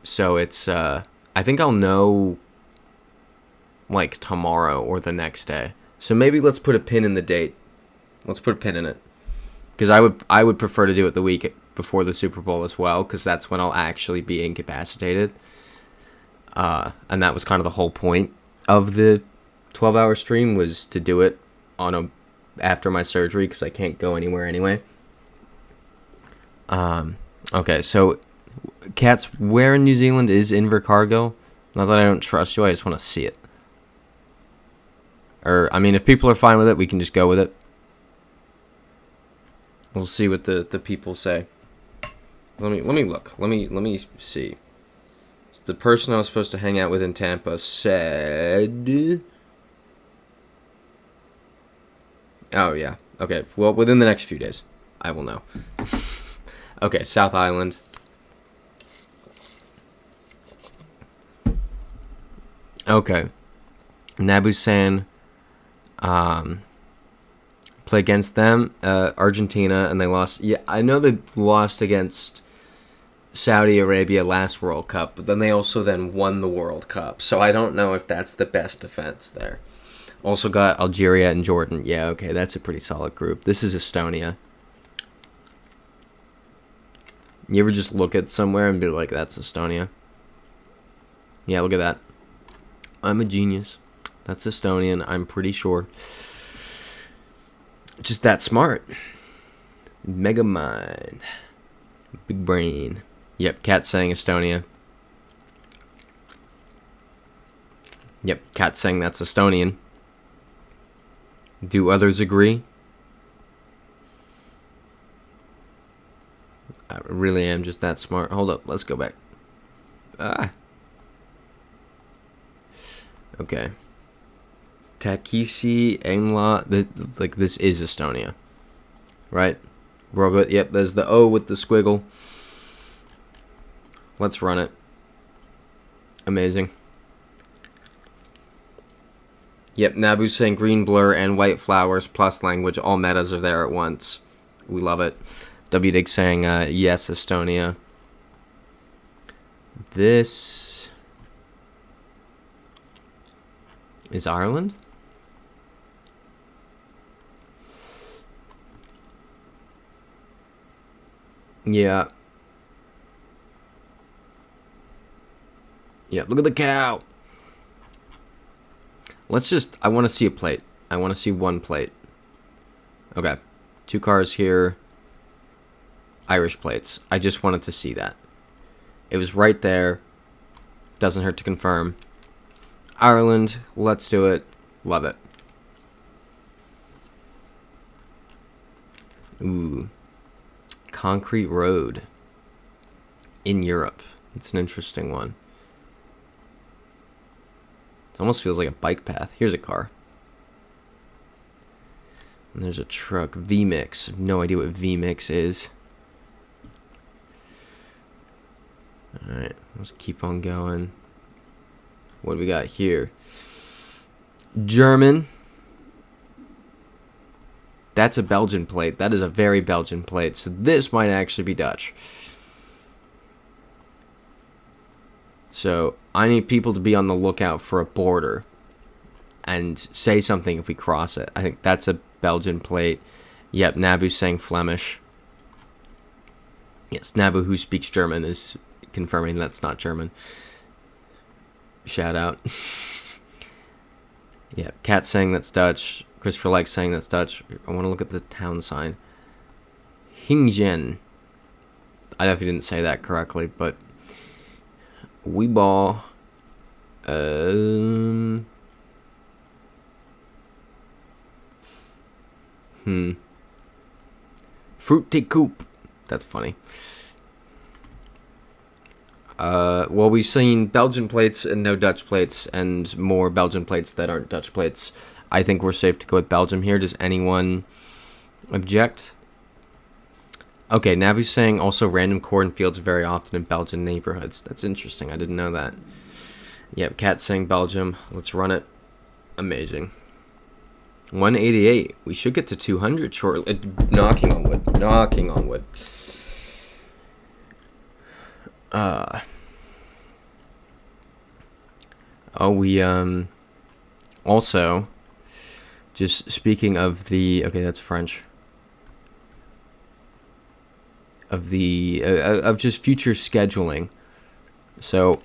So it's, I think I'll know, like, tomorrow or the next day. So maybe let's put a pin in the date. Let's put a pin in it. Because I would prefer to do it the week before the Super Bowl as well, because that's when I'll actually be incapacitated. And that was kind of the whole point of the 12-hour stream, was to do it on after my surgery, because I can't go anywhere anyway. Okay, so... Cats, where in New Zealand is Invercargill? Not that I don't trust you, I just want to see it. Or, I mean, if people are fine with it, we can just go with it. We'll see what the people say. Let me look. Let me see. So the person I was supposed to hang out with in Tampa said... Oh, yeah. Okay, well, within the next few days, I will know. Okay, South Island. Okay. Nabu saying, play against them, Argentina, and they lost. Yeah, I know they lost against Saudi Arabia last World Cup, but then they also then won the World Cup. So I don't know if that's the best defense there. Also got Algeria and Jordan. Yeah, okay, that's a pretty solid group. This is Estonia. You ever just look at somewhere and be like, that's Estonia? Yeah, look at that. I'm a genius. That's Estonian, I'm pretty sure. Just that smart. Mega mind. Big brain. Yep, Cat saying Estonia. Yep, Cat saying that's Estonian. Do others agree? I really am just that smart. Hold up, let's go back. Okay. Takisi, Aimla, this is Estonia. Right? We're all good. Yep, there's the O with the squiggle. Let's run it. Amazing. Yep, Nabu's saying green blur and white flowers plus language. All metas are there at once. We love it. WDig saying yes, Estonia. This is Ireland? Yeah. Yeah, look at the cow. I want to see a plate. I want to see one plate. Okay. 2 cars here. Irish plates. I just wanted to see that. It was right there. Doesn't hurt to confirm. Ireland. Let's do it. Love it. Ooh. Concrete road. In Europe. It's an interesting one. It almost feels like a bike path. Here's a car. And there's a truck. V-Mix. No idea what V-Mix is. Alright, let's keep on going. What do we got here? German. That's a Belgian plate. That is a very Belgian plate. So this might actually be Dutch. So I need people to be on the lookout for a border and say something if we cross it. I think that's a Belgian plate. Yep, Nabu's saying Flemish. Yes, Nabu, who speaks German, is confirming that's not German. Shout out. Yeah, Cat saying that's Dutch. Christopher Like saying that's Dutch. I want to look at the town sign. Hingen. I definitely didn't say that correctly, but Weeball. Fruity Coop. That's funny. Well, we've seen Belgian plates and no Dutch plates, and more Belgian plates that aren't Dutch plates. I think we're safe to go with Belgium here. Does anyone object? Okay, Nabu's saying also random cornfields very often in Belgian neighborhoods. That's interesting. I didn't know that. Yep, Cat's saying Belgium. Let's run it. Amazing. 188. We should get to 200 shortly. Knocking on wood. Knocking on wood. We also, just speaking of the, okay, that's French, of the of just future scheduling. So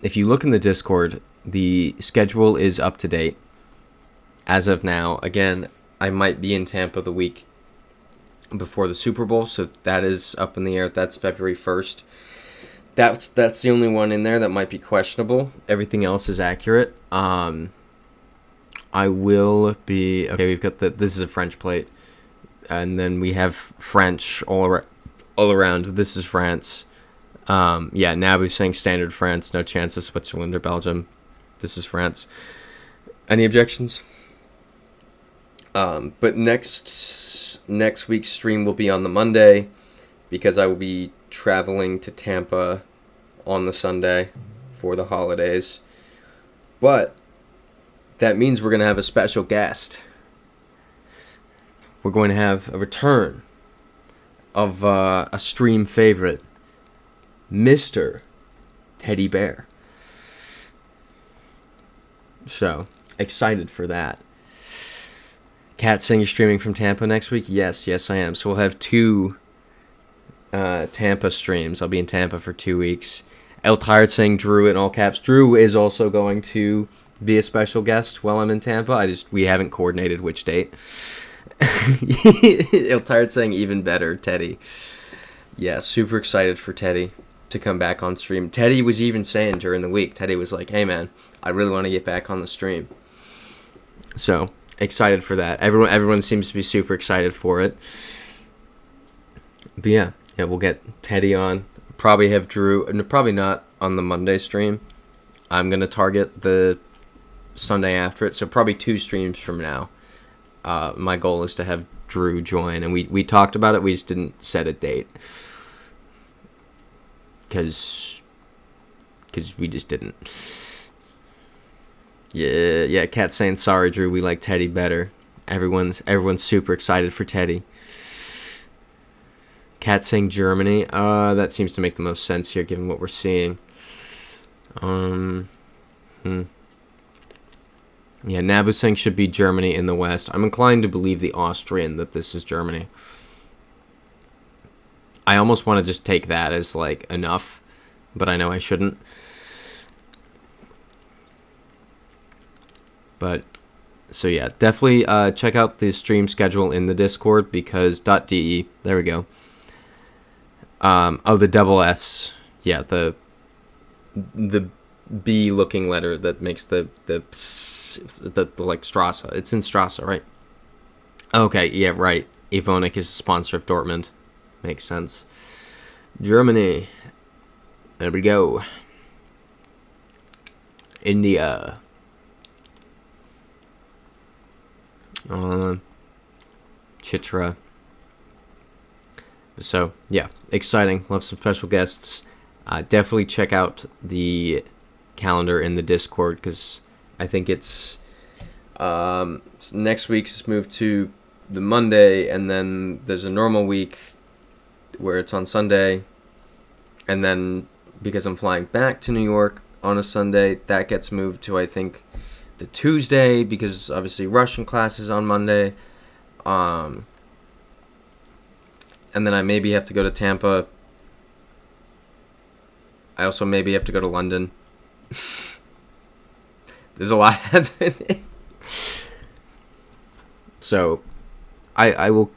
if you look in the Discord, the schedule is up to date as of now. Again, I might be in Tampa the week before the Super Bowl, so that is up in the air. That's February 1st. That's the only one in there that might be questionable. Everything else is accurate. I will be, okay, we've got this is a French plate, and then we have French all around. This is France. Yeah, Nabu's saying standard France, no chance of Switzerland or Belgium. This is France. Any objections? But next week's stream will be on the Monday, because I will be traveling to Tampa on the Sunday for the holidays. But that means we're going to have a special guest. we're going to have a return of a stream favorite, Mr. Teddy Bear. So, excited for that. Cat Sing, you're streaming from Tampa next week? Yes, I am. So we'll have 2 Tampa streams. I'll be in Tampa for 2 weeks. El Tired saying Drew in all caps. Drew is also going to be a special guest while I'm in Tampa. We haven't coordinated which date. El Tired saying even better, Teddy. Yeah, super excited for Teddy to come back on stream. Teddy was even saying during the week, Teddy was like, hey man, I really want to get back on the stream. So, excited for that. Everyone seems to be super excited for it. But yeah, we'll get Teddy on. Probably have Drew, probably not on the Monday stream. I'm going to target the Sunday after it, so probably 2 streams from now. My goal is to have Drew join, and we talked about it, we just didn't set a date. Because we just didn't. Yeah, Cat's saying, sorry, Drew, we like Teddy better. Everyone's super excited for Teddy. Cat saying Germany. That seems to make the most sense here, given what we're seeing. Yeah, Nabu saying should be Germany in the West. I'm inclined to believe the Austrian that this is Germany. I almost want to just take that as, like, enough, but I know I shouldn't. But, so yeah, definitely check out the stream schedule in the Discord, because .de, there we go. The double S, yeah, the B looking letter that makes the like Strasse. It's in Strasse, right? Okay, yeah, right. Ewannnawe is a sponsor of Dortmund. Makes sense. Germany. There we go. India. Chitra. So, yeah, exciting. Love some special guests. Definitely check out the calendar in the Discord, because I think it's next week's moved to the Monday, and then there's a normal week where it's on Sunday, and then because I'm flying back to New York on a Sunday, that gets moved to, I think, the Tuesday, because obviously Russian class is on Monday. And then I maybe have to go to Tampa. I also maybe have to go to London. There's a lot happening. So, I will...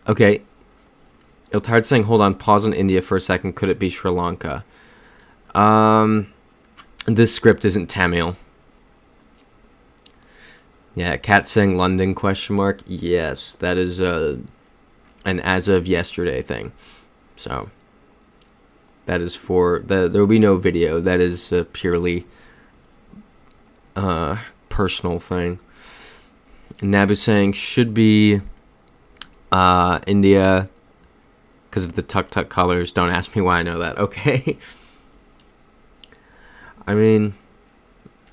Okay. Iltard saying, hold on, pause on India for a second. Could it be Sri Lanka? This script isn't Tamil. Yeah, Cat saying London, question mark. Yes, that is an as of yesterday thing. So, that is for... there will be no video. That is a purely personal thing. Nabu saying, should be India... because of the tuk-tuk colors. Don't ask me why I know that. Okay. I mean,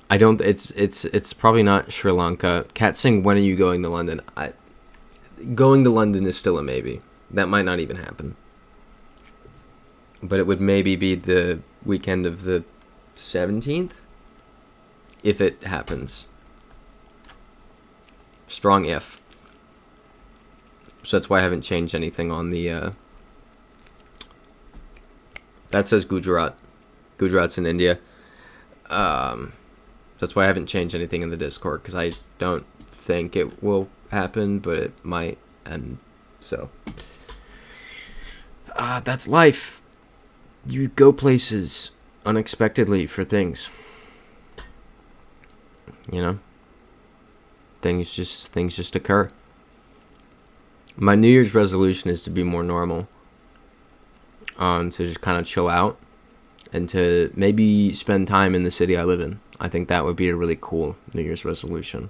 I don't... It's probably not Sri Lanka. Cat saying, when are you going to London? Going to London is still a maybe. That might not even happen. But it would maybe be the weekend of the 17th, if it happens. Strong if. So that's why I haven't changed anything on the... That says Gujarat. Gujarat's in India. That's why I haven't changed anything in the Discord, because I don't think it will happen, but it might, and so. That's life. You go places unexpectedly for things. You know? Things just occur. My New Year's resolution is to be more normal. To just kind of chill out, and to maybe spend time in the city I live in. I think that would be a really cool New Year's resolution.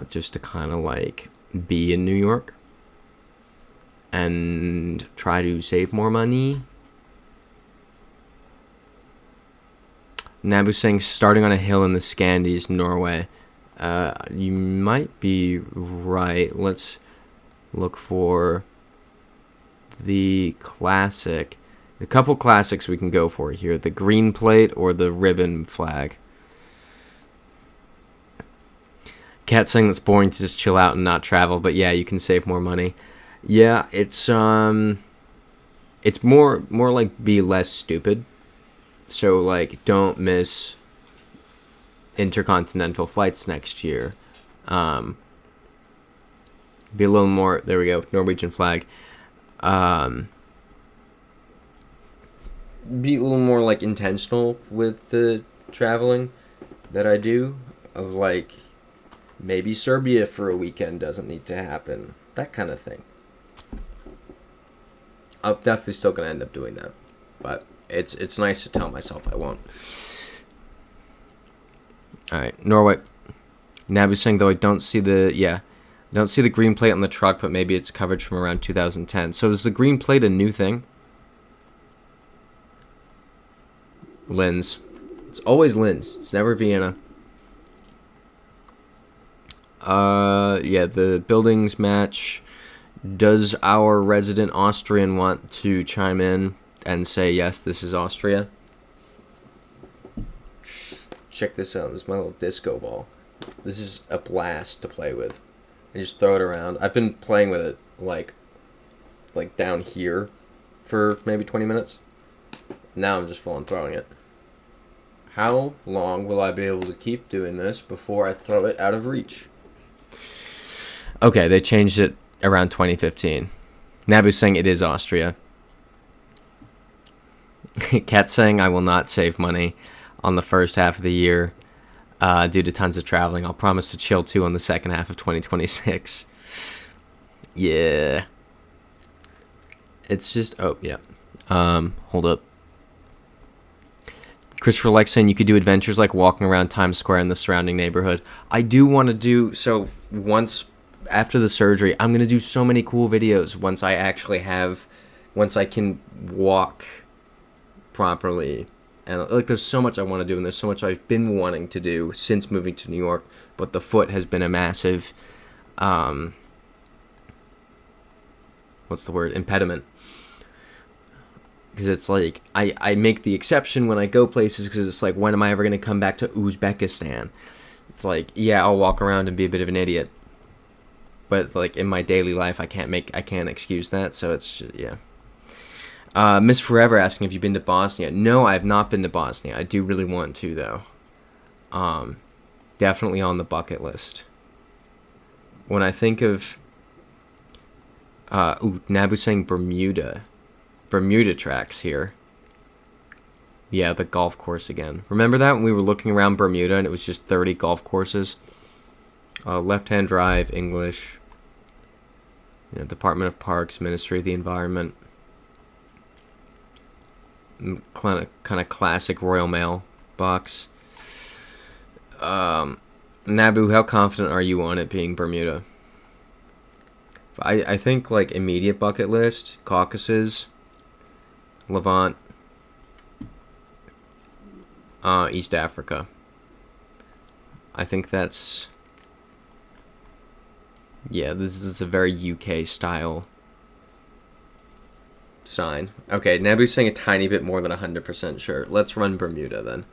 Just to kind of like be in New York and try to save more money. Nabu saying starting on a hill in the Scandies, Norway. You might be right. Let's look for the classic. A couple classics we can go for here. The green plate or the ribbon flag. Cat saying that's boring to just chill out and not travel, but yeah, you can save more money. Yeah, it's more like be less stupid. So like don't miss intercontinental flights next year. Be a little more, there we go, Norwegian flag. Be a little more like intentional with the traveling that I do, of like maybe Serbia for a weekend doesn't need to happen, that kind of thing. I'm definitely still gonna end up doing that, but it's nice to tell myself I won't. All right, Norway. Nabu's saying though I don't see the green plate on the truck, but maybe it's coverage from around 2010. So is the green plate a new thing? Linz. It's always Linz. It's never Vienna. Yeah, the buildings match. Does our resident Austrian want to chime in and say, yes, this is Austria? Check this out. This is my little disco ball. This is a blast to play with. I just throw it around. I've been playing with it, like down here for maybe 20 minutes. Now I'm just full on throwing it. How long will I be able to keep doing this before I throw it out of reach? Okay, they changed it around 2015. Nabu's saying it is Austria. Cat's saying I will not save money on the first half of the year due to tons of traveling. I'll promise to chill too on the second half of 2026. Yeah. It's just, oh, yeah. Hold up. Christopher likes saying you could do adventures like walking around Times Square in the surrounding neighborhood. I do want to do, so once after the surgery, I'm going to do so many cool videos once I can walk properly. And like, there's so much I want to do, and there's so much I've been wanting to do since moving to New York, but the foot has been a massive, impediment. Because it's like, I make the exception when I go places, because it's like, when am I ever going to come back to Uzbekistan? It's like, yeah, I'll walk around and be a bit of an idiot. But like in my daily life, I can't excuse that, so it's just, yeah. Miss Forever asking if you've been to Bosnia. No, I have not been to Bosnia. I do really want to, though. Definitely on the bucket list. When I think of... Nabu saying Bermuda. Bermuda tracks here. Yeah, the golf course again. Remember that when we were looking around Bermuda and it was just 30 golf courses? Left-hand drive, English. Department of Parks, Ministry of the Environment. Kind of classic Royal Mail box. Nabu, how confident are you on it being Bermuda? I think like immediate bucket list, Caucasus, Levant, East Africa. I think that's, yeah, this is a very UK style sign. Okay, Nabu's saying a tiny bit more than 100% sure. Let's run Bermuda then.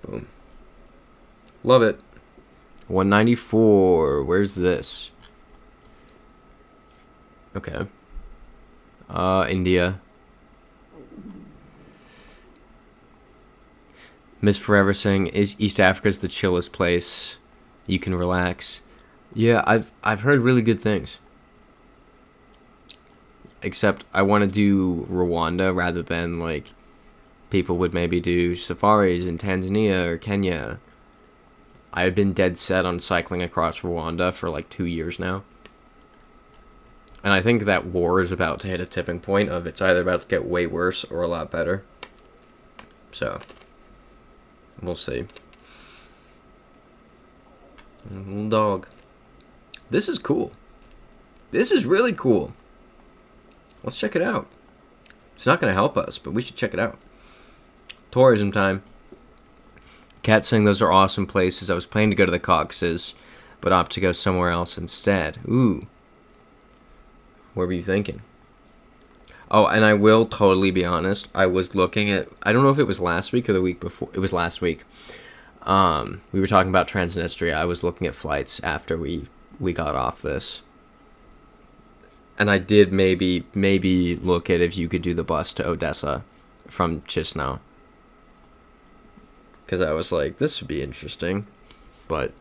Boom. Love it. 194. Where's this? Okay. India. Miss Forever saying, is East Africa's the chillest place you can relax? Yeah, I've heard really good things. Except I want to do Rwanda rather than like people would maybe do safaris in Tanzania or Kenya. I have been dead set on cycling across Rwanda for like 2 years now. And I think that war is about to hit a tipping point of it's either about to get way worse or a lot better. So, we'll see. Little dog. This is cool. This is really cool. Let's check it out. It's not going to help us, but we should check it out. Tourism time. Cat saying those are awesome places. I was planning to go to the Caucasus, but opt to go somewhere else instead. Ooh. What were you thinking? Oh, and I will totally be honest. I was looking at... I don't know if it was last week or the week before. It was last week. We were talking about Transnistria. I was looking at flights after we got off this. And I did maybe look at if you could do the bus to Odessa from Chisinau. Because I was like, this would be interesting. But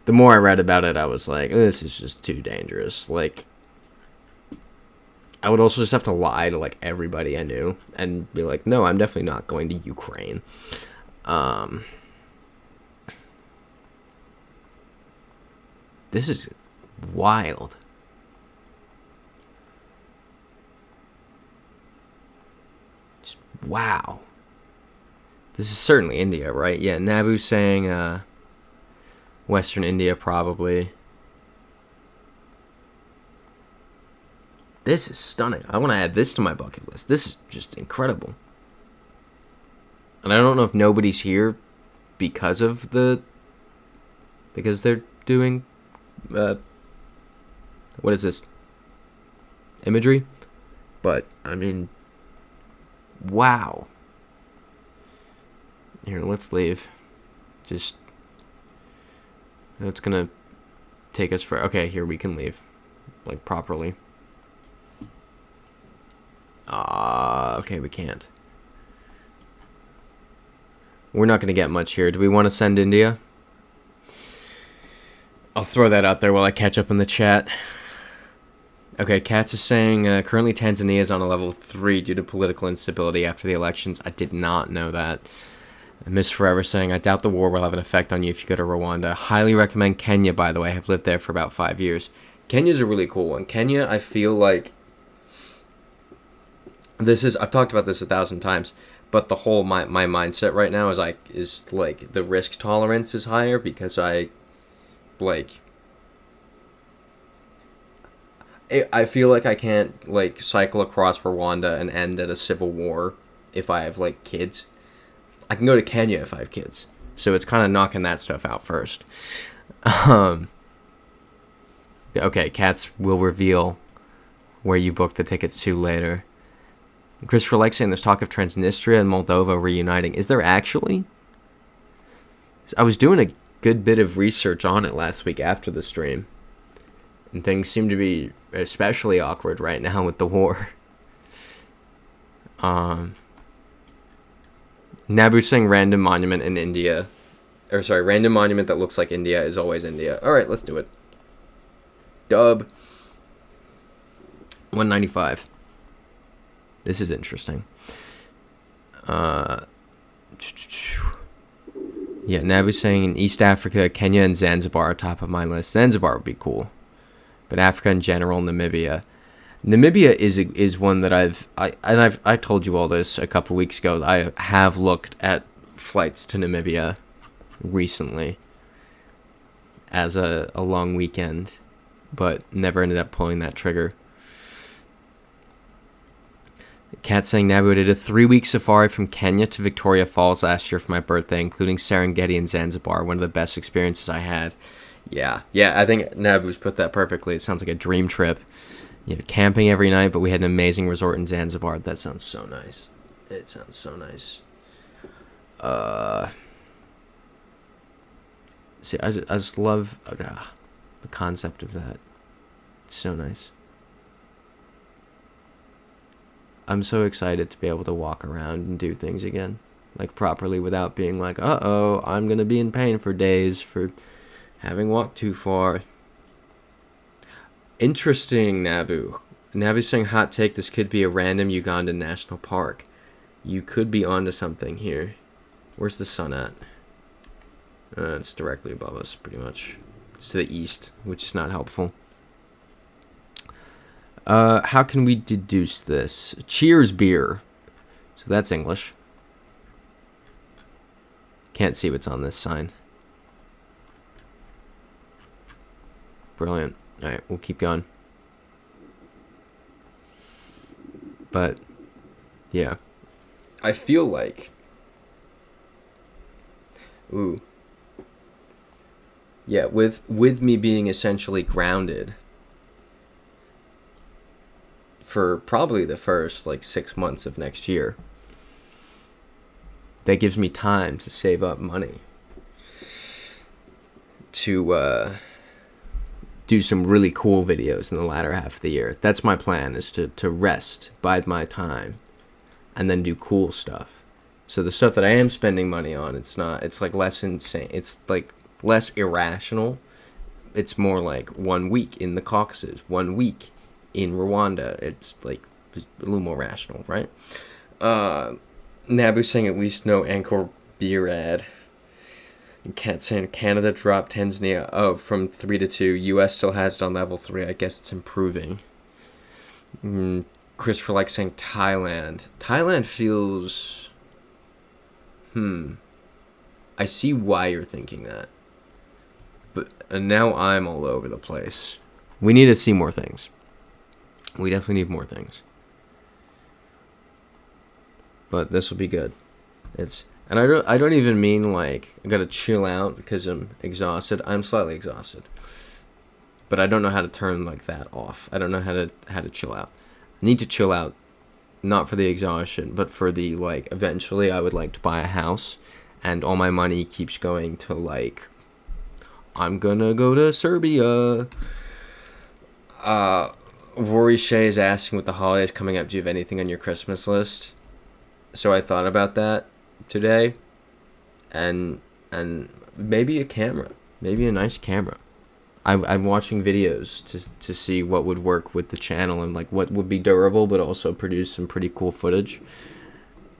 the more I read about it, I was like, this is just too dangerous. Like, I would also just have to lie to, like, everybody I knew and be like, no, I'm definitely not going to Ukraine. This is wild. Just, wow. This is certainly India, right? Yeah, Nabu saying Western India, probably. This is stunning. I want to add this to my bucket list. This is just incredible. And I don't know if nobody's here because they're doing what is this? Imagery? But I mean, wow. Here, let's leave. Just it's gonna take us for... Okay, here we can leave, like, properly. Okay, we can't. We're not going to get much here. Do we want to send India? I'll throw that out there while I catch up in the chat. Okay, Katz is saying currently Tanzania is on a level 3 due to political instability after the elections. I did not know that. Miss Forever saying, I doubt the war will have an effect on you if you go to Rwanda. Highly recommend Kenya, by the way. I've lived there for about 5 years. Kenya's a really cool one. Kenya, I feel like... I've talked about this 1,000 times, but the whole my mindset right now is like the risk tolerance is higher because I feel like I can't like cycle across Rwanda and end at a civil war if I have like kids. I can go to Kenya if I have kids, so it's kind of knocking that stuff out first. Okay, Cats will reveal where you booked the tickets to later. Christopher likes saying there's talk of Transnistria and Moldova reuniting. Is there actually? I was doing a good bit of research on it last week after the stream. And things seem to be especially awkward right now with the war. Nabu saying random monument in India. Or sorry, random monument that looks like India is always India. Alright, let's do it. Dub. 195. This is interesting. Yeah, Nabu's saying in East Africa, Kenya and Zanzibar are top of my list. Zanzibar would be cool. But Africa in general, Namibia. Namibia is one that I told you all this a couple weeks ago. I have looked at flights to Namibia recently as a long weekend, but never ended up pulling that trigger. Cat saying Nabu did a 3-week safari from Kenya to Victoria Falls last year for my birthday, including Serengeti and Zanzibar. One of the best experiences I had. Yeah, I think Nabu's put that perfectly. It sounds like a dream trip. You know, camping every night, but we had an amazing resort in Zanzibar. That sounds so nice. It sounds so nice. See, I just love the concept of that. It's so nice. I'm so excited to be able to walk around and do things again, like properly, without being like, uh-oh, I'm gonna be in pain for days for having walked too far. Interesting, Nabu. Nabu's saying, hot take, this could be a random Ugandan national park. You could be onto something here. Where's the sun at? It's directly above us, pretty much. It's to the east, which is not helpful. How can we deduce this? Cheers beer. So that's English. Can't see what's on this sign. Brilliant. Alright, we'll keep going. But, yeah. I feel like Ooh. Yeah, with me being essentially grounded for probably the first, like, 6 months of next year, that gives me time to save up money to do some really cool videos in the latter half of the year. That's my plan, is to rest, bide my time, and then do cool stuff. So the stuff that I am spending money on, it's like less insane. It's like less irrational. It's more like 1 week in the Caucasus, 1 week in Rwanda. It's like a little more rational, right? Nabu saying at least no Angkor beer ad. Cat saying Canada dropped Tanzania from 3 to 2. US still has it on level 3. I guess it's improving. Christopher like saying Thailand. Thailand feels... I see why you're thinking that. But now I'm all over the place. We need to see more things. We definitely need more things. But this will be good. And I don't even mean like I gotta chill out because I'm exhausted. I'm slightly exhausted. But I don't know how to turn like that off. I don't know how to chill out. I need to chill out, not for the exhaustion, but for the, like, eventually I would like to buy a house, and all my money keeps going to, like, I'm gonna go to Serbia. Rory Shea is asking, with the holidays coming up, do you have anything on your Christmas list? So I thought about that today, and maybe a camera, maybe a nice camera. I'm watching videos to see what would work with the channel and, like, what would be durable but also produce some pretty cool footage.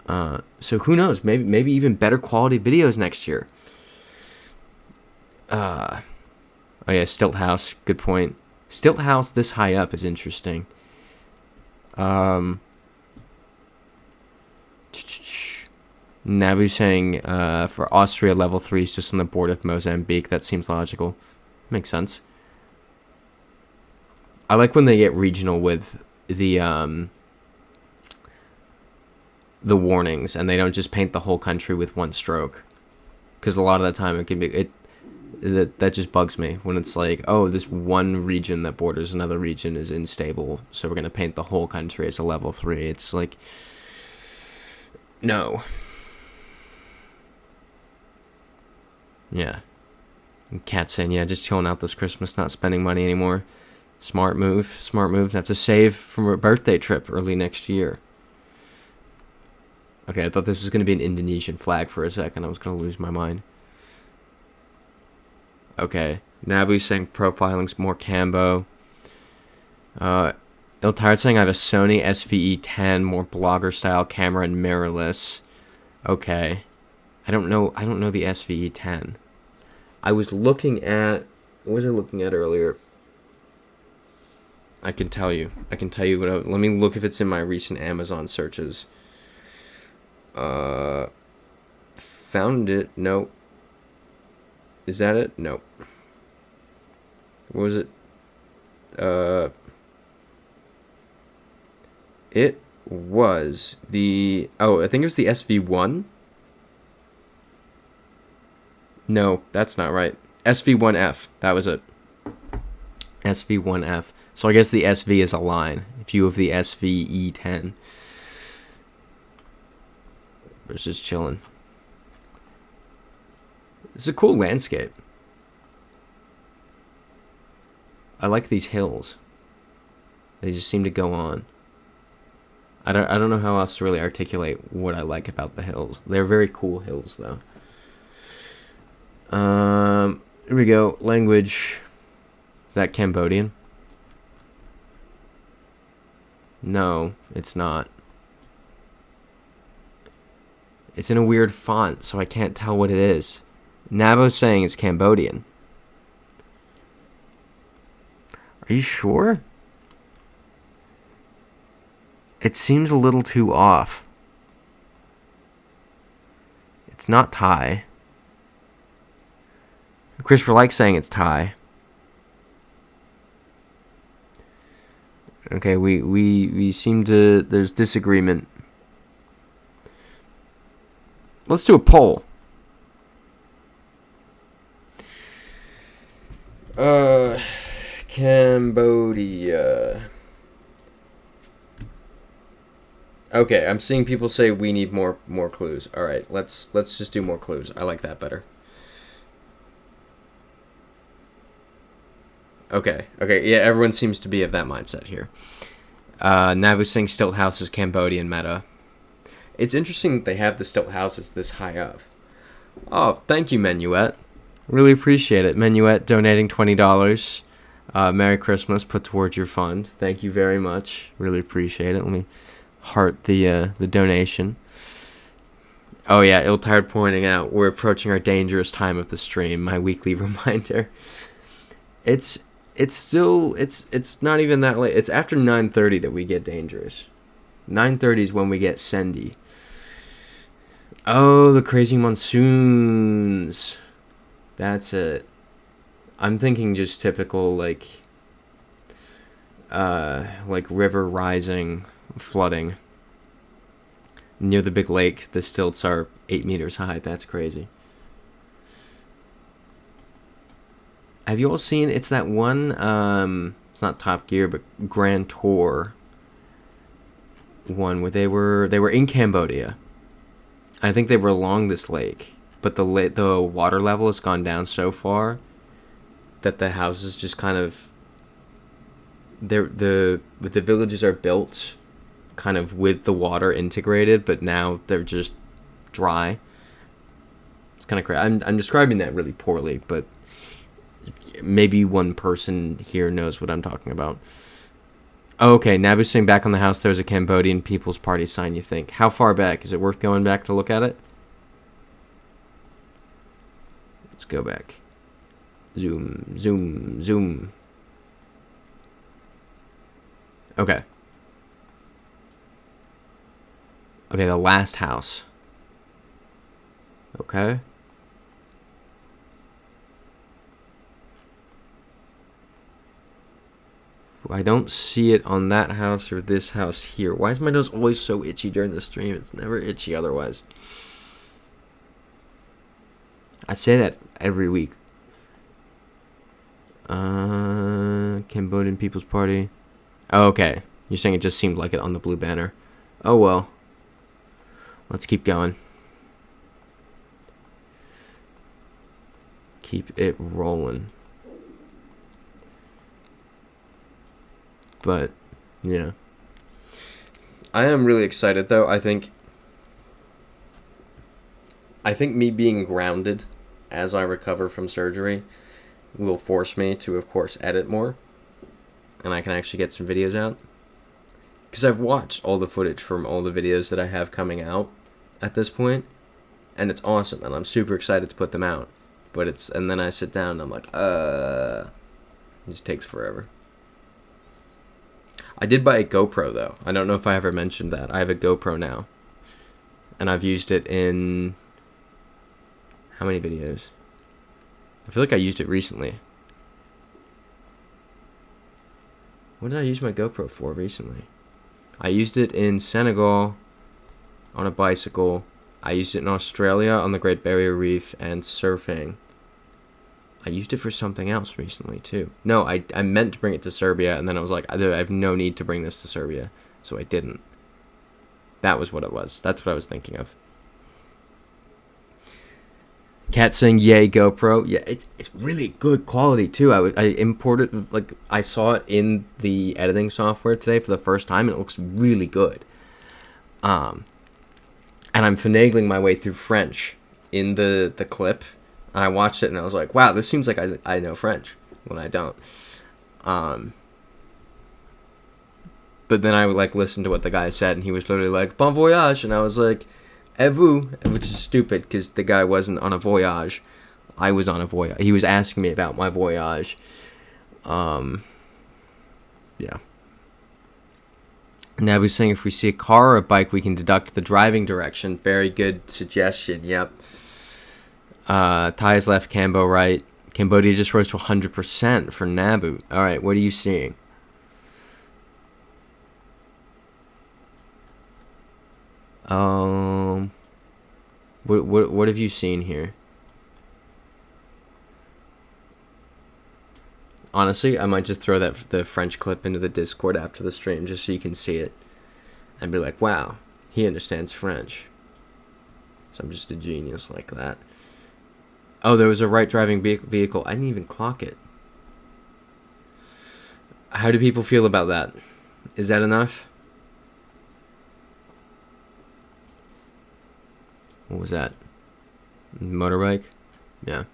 So who knows? Maybe even better quality videos next year. Oh yeah, Stilt House. Good point. Stilt House this high up is interesting. Nabu saying for Austria level 3 is just on the border of Mozambique. That seems logical. Makes sense. I like when they get regional with the warnings, and they don't just paint the whole country with one stroke. Because a lot of the time it can be that just bugs me when it's like, oh, this one region that borders another region is unstable, so we're gonna paint the whole country as a level 3. It's like, no. Yeah. Cat saying, yeah, just chilling out this Christmas, not spending money anymore. Smart move. Smart move. Have to save from a birthday trip early next year. Okay, I thought this was going to be an Indonesian flag for a second. I was going to lose my mind. Okay. Nabu's saying profiling's more Cambo. Tired saying I have a Sony SVE10, more blogger-style camera and mirrorless. Okay. I don't know the SVE10. I was looking at... What was I looking at earlier? I can tell you. Let me look if it's in my recent Amazon searches. Found it. Nope. Is that it? Nope. What was it? It was the... Oh, I think it was the SV1. No, that's not right. SV1F. That was it. SV1F. So I guess the SV is a line. If you have the SVE10. Versus chilling. It's a cool landscape. I like these hills. They just seem to go on. I don't know how else to really articulate what I like about the hills. They're very cool hills, though. Here we go. Language. Is that Cambodian? No, it's not. It's in a weird font, so I can't tell what it is. Nabo's saying it's Cambodian. Are you sure? It seems a little too off. It's not Thai. Christopher likes saying it's Thai. Okay, we seem to... There's disagreement. Let's do a poll. Cambodia. Okay, I'm seeing people say we need more clues. All right, let's just do more clues. I like that better. Okay, yeah, everyone seems to be of that mindset here. Nabu saying stilt house is Cambodian meta. It's interesting that they have the stilt houses this high up. Oh, thank you, Menuet. Really appreciate it. Menuet donating $20. Merry Christmas put towards your fund. Thank you very much. Really appreciate it. Let me heart the donation. Oh yeah, Ill-Tired pointing out we're approaching our dangerous time of the stream. My weekly reminder. It's still it's not even that late. It's after 9:30 that we get dangerous. 9:30 is when we get Sendy. Oh, the crazy monsoons. That's it. I'm thinking just typical like river rising, flooding. Near the big lake, the stilts are 8 meters high. That's crazy. Have you all seen? It's that one. It's not Top Gear, but Grand Tour. One where they were in Cambodia. I think they were along this lake, but the water level has gone down so far that the houses just kind of the villages are built kind of with the water integrated, but now they're just dry. It's kind of crazy. I'm describing that really poorly, but maybe one person here knows what I'm talking about. Oh, okay, Nabu's saying back on the house there's a Cambodian People's Party sign, you think. How far back? Is it worth going back to look at it? Let's go back. Zoom, zoom, zoom. Okay. Okay, the last house. Okay. I don't see it on that house or this house here. Why is my nose always so itchy during the stream? It's never itchy otherwise. I say that every week. Cambodian People's Party. Oh, okay. You're saying it just seemed like it on the blue banner. Oh, well. Let's keep going. Keep it rolling. But, yeah. I am really excited, though. I think me being grounded as I recover from surgery will force me to, of course, edit more. And I can actually get some videos out. Because I've watched all the footage from all the videos that I have coming out at this point, and it's awesome, and I'm super excited to put them out. But and then I sit down and I'm like, it just takes forever. I did buy a GoPro though. I don't know if I ever mentioned that. I have a GoPro now, and I've used it in how many videos? I feel like I used it recently. What did I use my GoPro for recently? I used it in Senegal on a bicycle. I used it in Australia on the Great Barrier Reef and surfing. I used it for something else recently too. No, I meant to bring it to Serbia, and then I was like, I have no need to bring this to Serbia, so I didn't. That was what it was. That's what I was thinking of. Cat saying, yay, GoPro. Yeah, it's really good quality too. I imported, like, I saw it in the editing software today for the first time, and it looks really good. And I'm finagling my way through French in the clip. I watched it and I was like, wow, this seems like I know French when I don't. But then I would like listen to what the guy said, and he was literally like, bon voyage, and I was like, et vous, which is stupid because the guy wasn't on a voyage. I was on a voyage. He was asking me about my voyage. Yeah. Now he's saying if we see a car or a bike, we can deduct the driving direction. Very good suggestion. Yep. Thai's left, Cambo right. Cambodia just rose to 100% for Nabu. All right, what are you seeing? What have you seen here? Honestly, I might just throw the French clip into the Discord after the stream just so you can see it. And be like, wow, he understands French. So I'm just a genius like that. Oh, there was a right driving vehicle. I didn't even clock it. How do people feel about that? Is that enough? What was that? Motorbike? Yeah.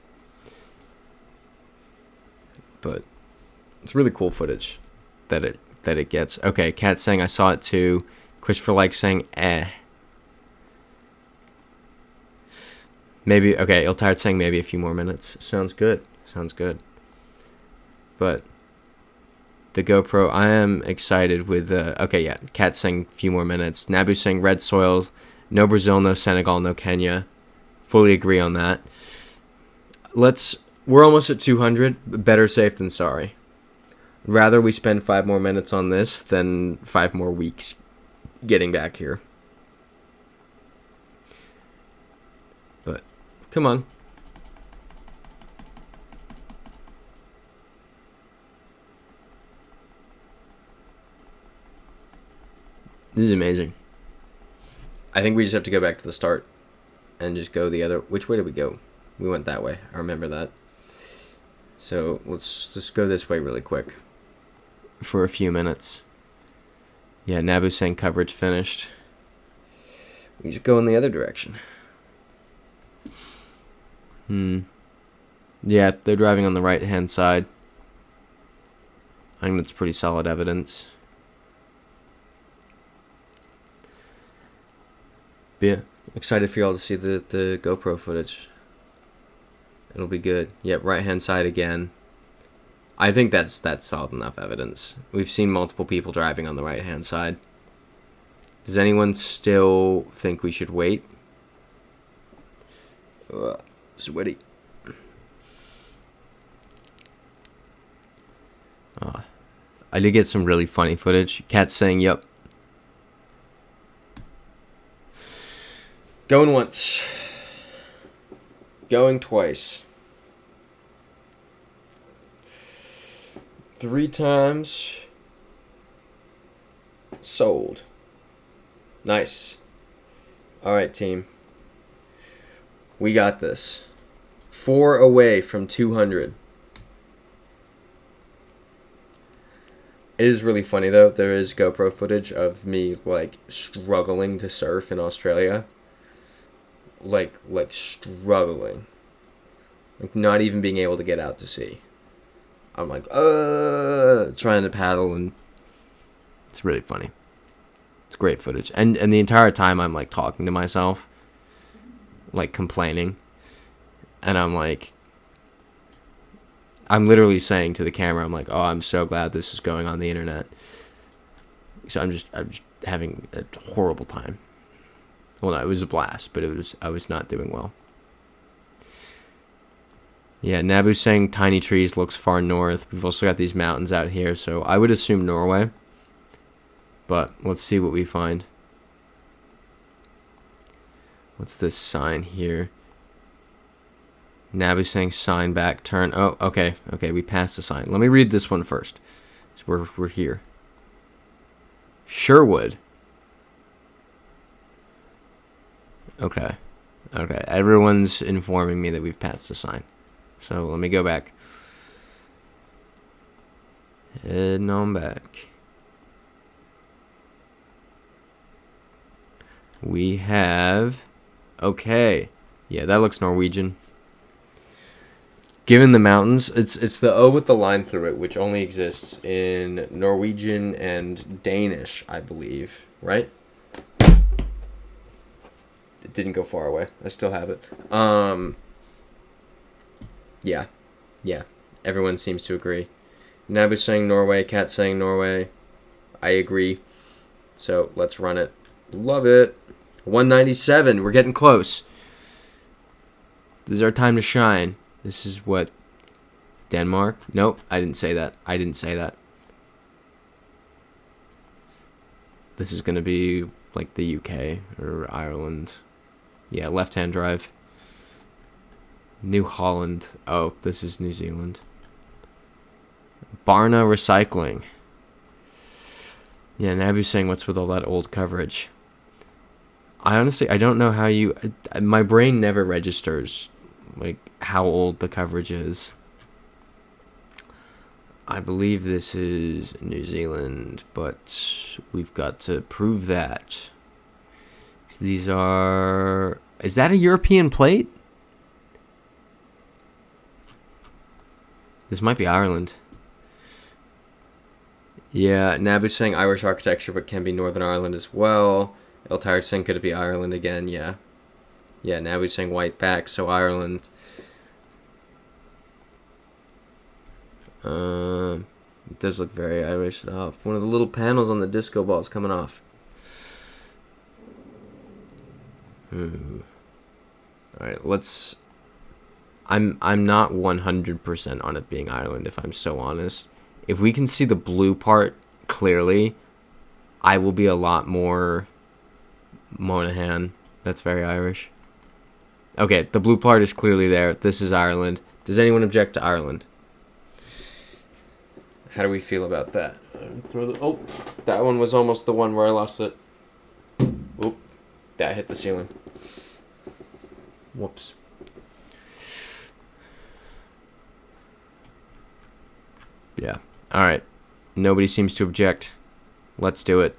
But it's really cool footage that it gets. Okay, Kat saying I saw it too. Christopher Like saying eh. Maybe, okay, Iltard saying maybe a few more minutes. Sounds good. Sounds good. But the GoPro, I am excited with okay, yeah, Kat saying a few more minutes. Nabu saying red soil, no Brazil, no Senegal, no Kenya. Fully agree on that. We're almost at 200. Better safe than sorry. Rather we spend 5 more minutes on this than 5 more weeks getting back here. But come on. This is amazing. I think we just have to go back to the start and just go the other. Which way did we go? We went that way. I remember that. So let's just go this way really quick for a few minutes. Yeah, Nabu saying coverage finished. We just go in the other direction. Yeah, they're driving on the right-hand side. I think that's pretty solid evidence. But yeah, excited for y'all to see the GoPro footage. It'll be good. Yep, right-hand side again. I think that's solid enough evidence. We've seen multiple people driving on the right-hand side. Does anyone still think we should wait? Sweaty. I did get some really funny footage. Cat's saying, yep. Going once. Going twice. 3 times. Sold. Nice. Alright, team. We got this. 4 away from 200. It is really funny, though. There is GoPro footage of me, like, struggling to surf in Australia. Like struggling. Like, not even being able to get out to sea. I'm like, trying to paddle, and it's really funny. It's great footage. And the entire time I'm, like, talking to myself. Like, complaining. And I'm like, I'm literally saying to the camera, I'm like, oh, I'm so glad this is going on the internet. So I'm just having a horrible time. Well, no, it was a blast, but I was not doing well. Yeah, Nabu saying tiny trees looks far north. We've also got these mountains out here, so I would assume Norway. But let's see what we find. What's this sign here? Nabu saying sign back, turn. Oh, okay. Okay, we passed the sign. Let me read this one first. So we're here. Sherwood. Okay. Okay, everyone's informing me that we've passed the sign. So let me go back. Heading on back. We have... Okay. Yeah, that looks Norwegian. Given the mountains, it's the O with the line through it, which only exists in Norwegian and Danish, I believe. Right? It didn't go far away. I still have it. Yeah. Yeah. Everyone seems to agree. Nabu saying Norway, Cat saying Norway. I agree. So let's run it. Love it. 197. We're getting close. This is our time to shine. This is what? Denmark? Nope, I didn't say that. I didn't say that. This is going to be like the UK or Ireland. Yeah, left-hand drive. New Holland. Oh, this is New Zealand. Barna Recycling. Yeah, Nabu's saying, what's with all that old coverage? I honestly, I don't know how you... My brain never registers, like, how old the coverage is. I believe this is New Zealand, but we've got to prove that. These are... Is that a European plate? This might be Ireland. Yeah, Nabu's saying Irish architecture, but can be Northern Ireland as well. Iltire's saying could it be Ireland again? Yeah. Yeah, Nabu's saying white back, so Ireland. It does look very Irish. Oh, one of the little panels on the disco ball is coming off. Alright, let's... I'm not 100% on it being Ireland, if I'm so honest. If we can see the blue part clearly, I will be a lot more Monaghan. That's very Irish. Okay, the blue part is clearly there. This is Ireland. Does anyone object to Ireland? How do we feel about that? Oh, that one was almost the one where I lost it. Oop, that hit the ceiling. Whoops. Yeah. Alright. Nobody seems to object. Let's do it.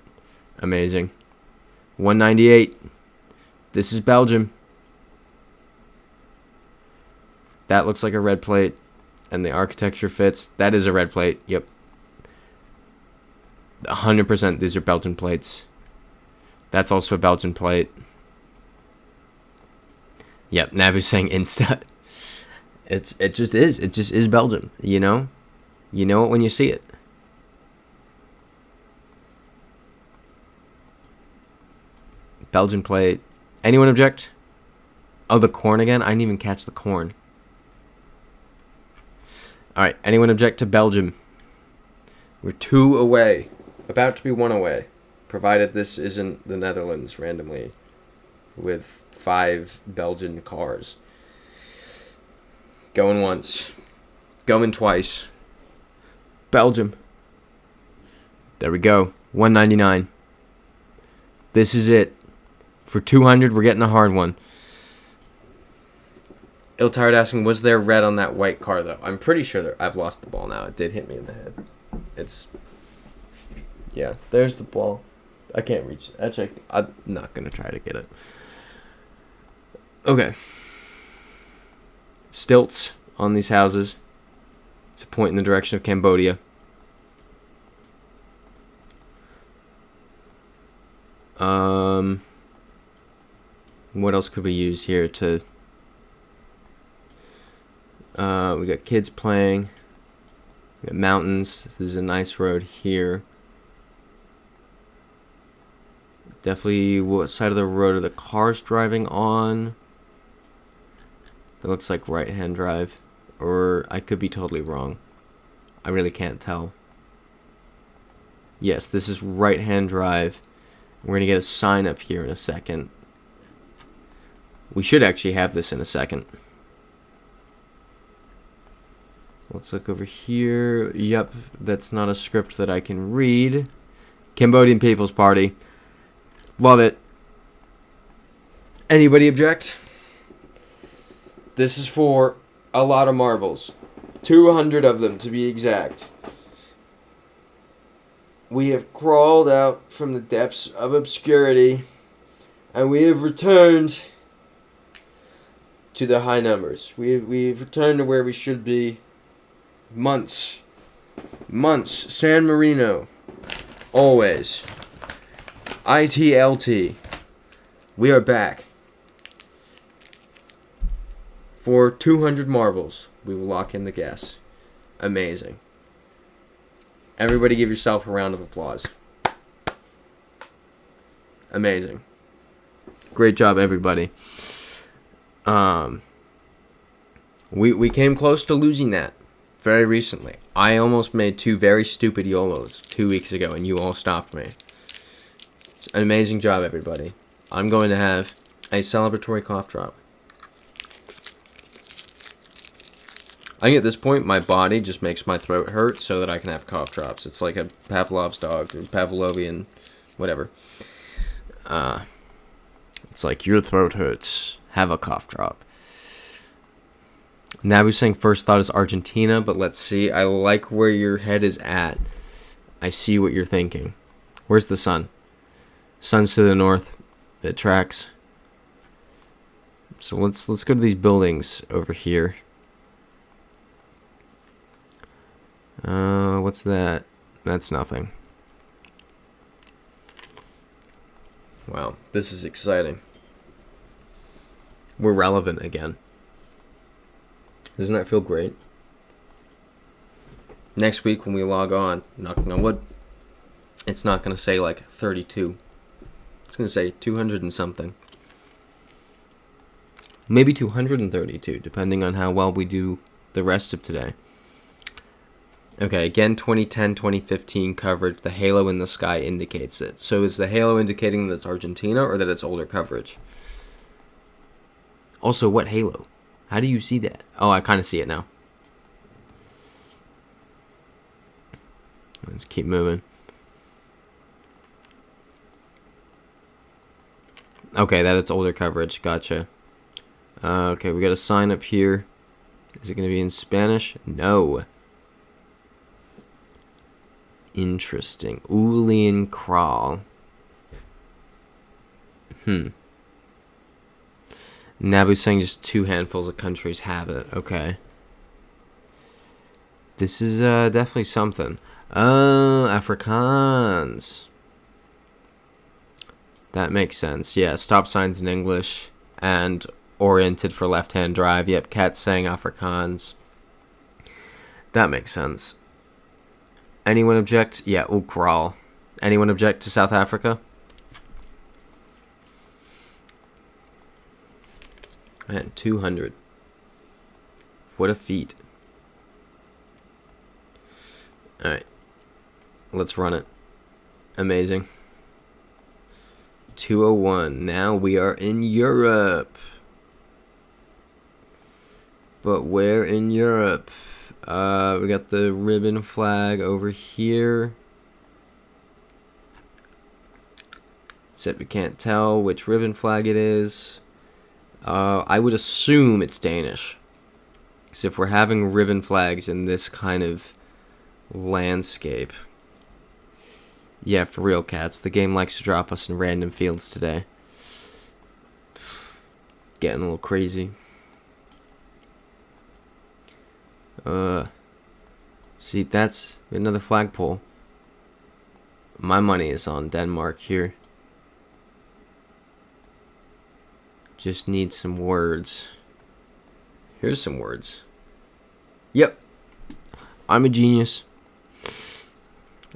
Amazing. 198. This is Belgium. That looks like a red plate. And the architecture fits. That is a red plate. Yep. 100% these are Belgian plates. That's also a Belgian plate. Yep. Nabu's saying Insta. It just is. It just is Belgium. You know? You know it when you see it. Belgian plate. Anyone object? Oh, the corn again? I didn't even catch the corn. Alright, anyone object to Belgium? We're 2 away. About to be 1 away. Provided this isn't the Netherlands randomly. With 5 Belgian cars. Going once. Going twice. Belgium. There we go. 199. This is it. For 200, we're getting a hard one. Iltired asking, was there red on that white car, though? I'm pretty sure that I've lost the ball now. It did hit me in the head. It's... Yeah, there's the ball. I can't reach it. Actually, I'm not going to try to get it. Okay. Stilts on these houses to point in the direction of Cambodia. What else could we use here to... we got kids playing. We got mountains. This is a nice road here. Definitely what side of the road are the cars driving on? That looks like right-hand drive. Or I could be totally wrong. I really can't tell. Yes, this is right-hand drive. We're going to get a sign up here in a second. We should actually have this in a second. Let's look over here. Yep, that's not a script that I can read. Cambodian People's Party. Love it. Anybody object? This is for a lot of marbles. 200 of them, to be exact. We have crawled out from the depths of obscurity, and we have returned to the high numbers. We've returned to where we should be. Months. San Marino. Always. ITLT. We are back. For 200 marbles, we will lock in the guess. Amazing. Everybody give yourself a round of applause. Amazing. Great job, everybody. We came close to losing that very recently. I almost made 2 very stupid YOLOs 2 weeks ago, and you all stopped me. It's an amazing job, everybody. I'm going to have a celebratory cough drop. I think at this point, my body just makes my throat hurt so that I can have cough drops. It's like a Pavlov's dog, or Pavlovian, whatever. It's like, your throat hurts. Have a cough drop. Now we're saying first thought is Argentina, but let's see. I like where your head is at. I see what you're thinking. Where's the sun? Sun's to the north. It tracks. So let's go to these buildings over here. What's that? That's nothing. Wow, this is exciting. We're relevant again. Doesn't that feel great? Next week when we log on, knocking on wood, it's not going to say like 32. It's going to say 200 and something. Maybe 232, depending on how well we do the rest of today. Okay, again, 2010, 2015 coverage. The halo in the sky indicates it. So is the halo indicating that it's Argentina or that it's older coverage? Also, what halo? How do you see that? Oh, I kind of see it now. Let's keep moving. Okay, that it's older coverage. Gotcha. Okay, we got a sign up here. Is it going to be in Spanish? No. Interesting. Oolian crawl. Nabu's saying just 2 handfuls of countries have it. Okay. This is definitely something. Afrikaans. That makes sense. Yeah, stop signs in English and oriented for left-hand drive. Yep, Cat's saying Afrikaans. That makes sense. Anyone object? Yeah, Ukral. Anyone object to South Africa? Man, 200. What a feat. Alright. Let's run it. Amazing. 201. Now we are in Europe. But where in Europe? We got the ribbon flag over here. Except we can't tell which ribbon flag it is. I would assume it's Danish. Because if we're having ribbon flags in this kind of landscape. Yeah, for real, Cats. The game likes to drop us in random fields today. Getting a little crazy. See, that's another flagpole. My money is on Denmark here. Just need some words. Here's some words. Yep. I'm a genius.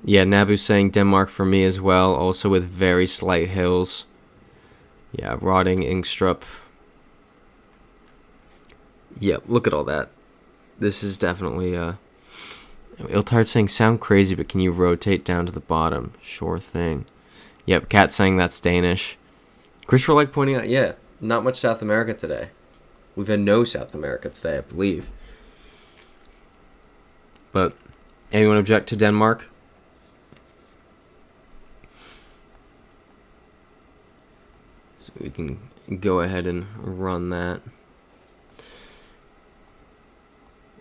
Yeah, Nabu's saying Denmark for me as well, also with very slight hills. Yeah, rotting Ingstrup. Yep, look at all that. This is definitely, Iltard saying, sound crazy, but can you rotate down to the bottom? Sure thing. Yep, Cat saying that's Danish. Christopher like pointing out, yeah, not much South America today. We've had no South America today, I believe. But, anyone object to Denmark? So we can go ahead and run that.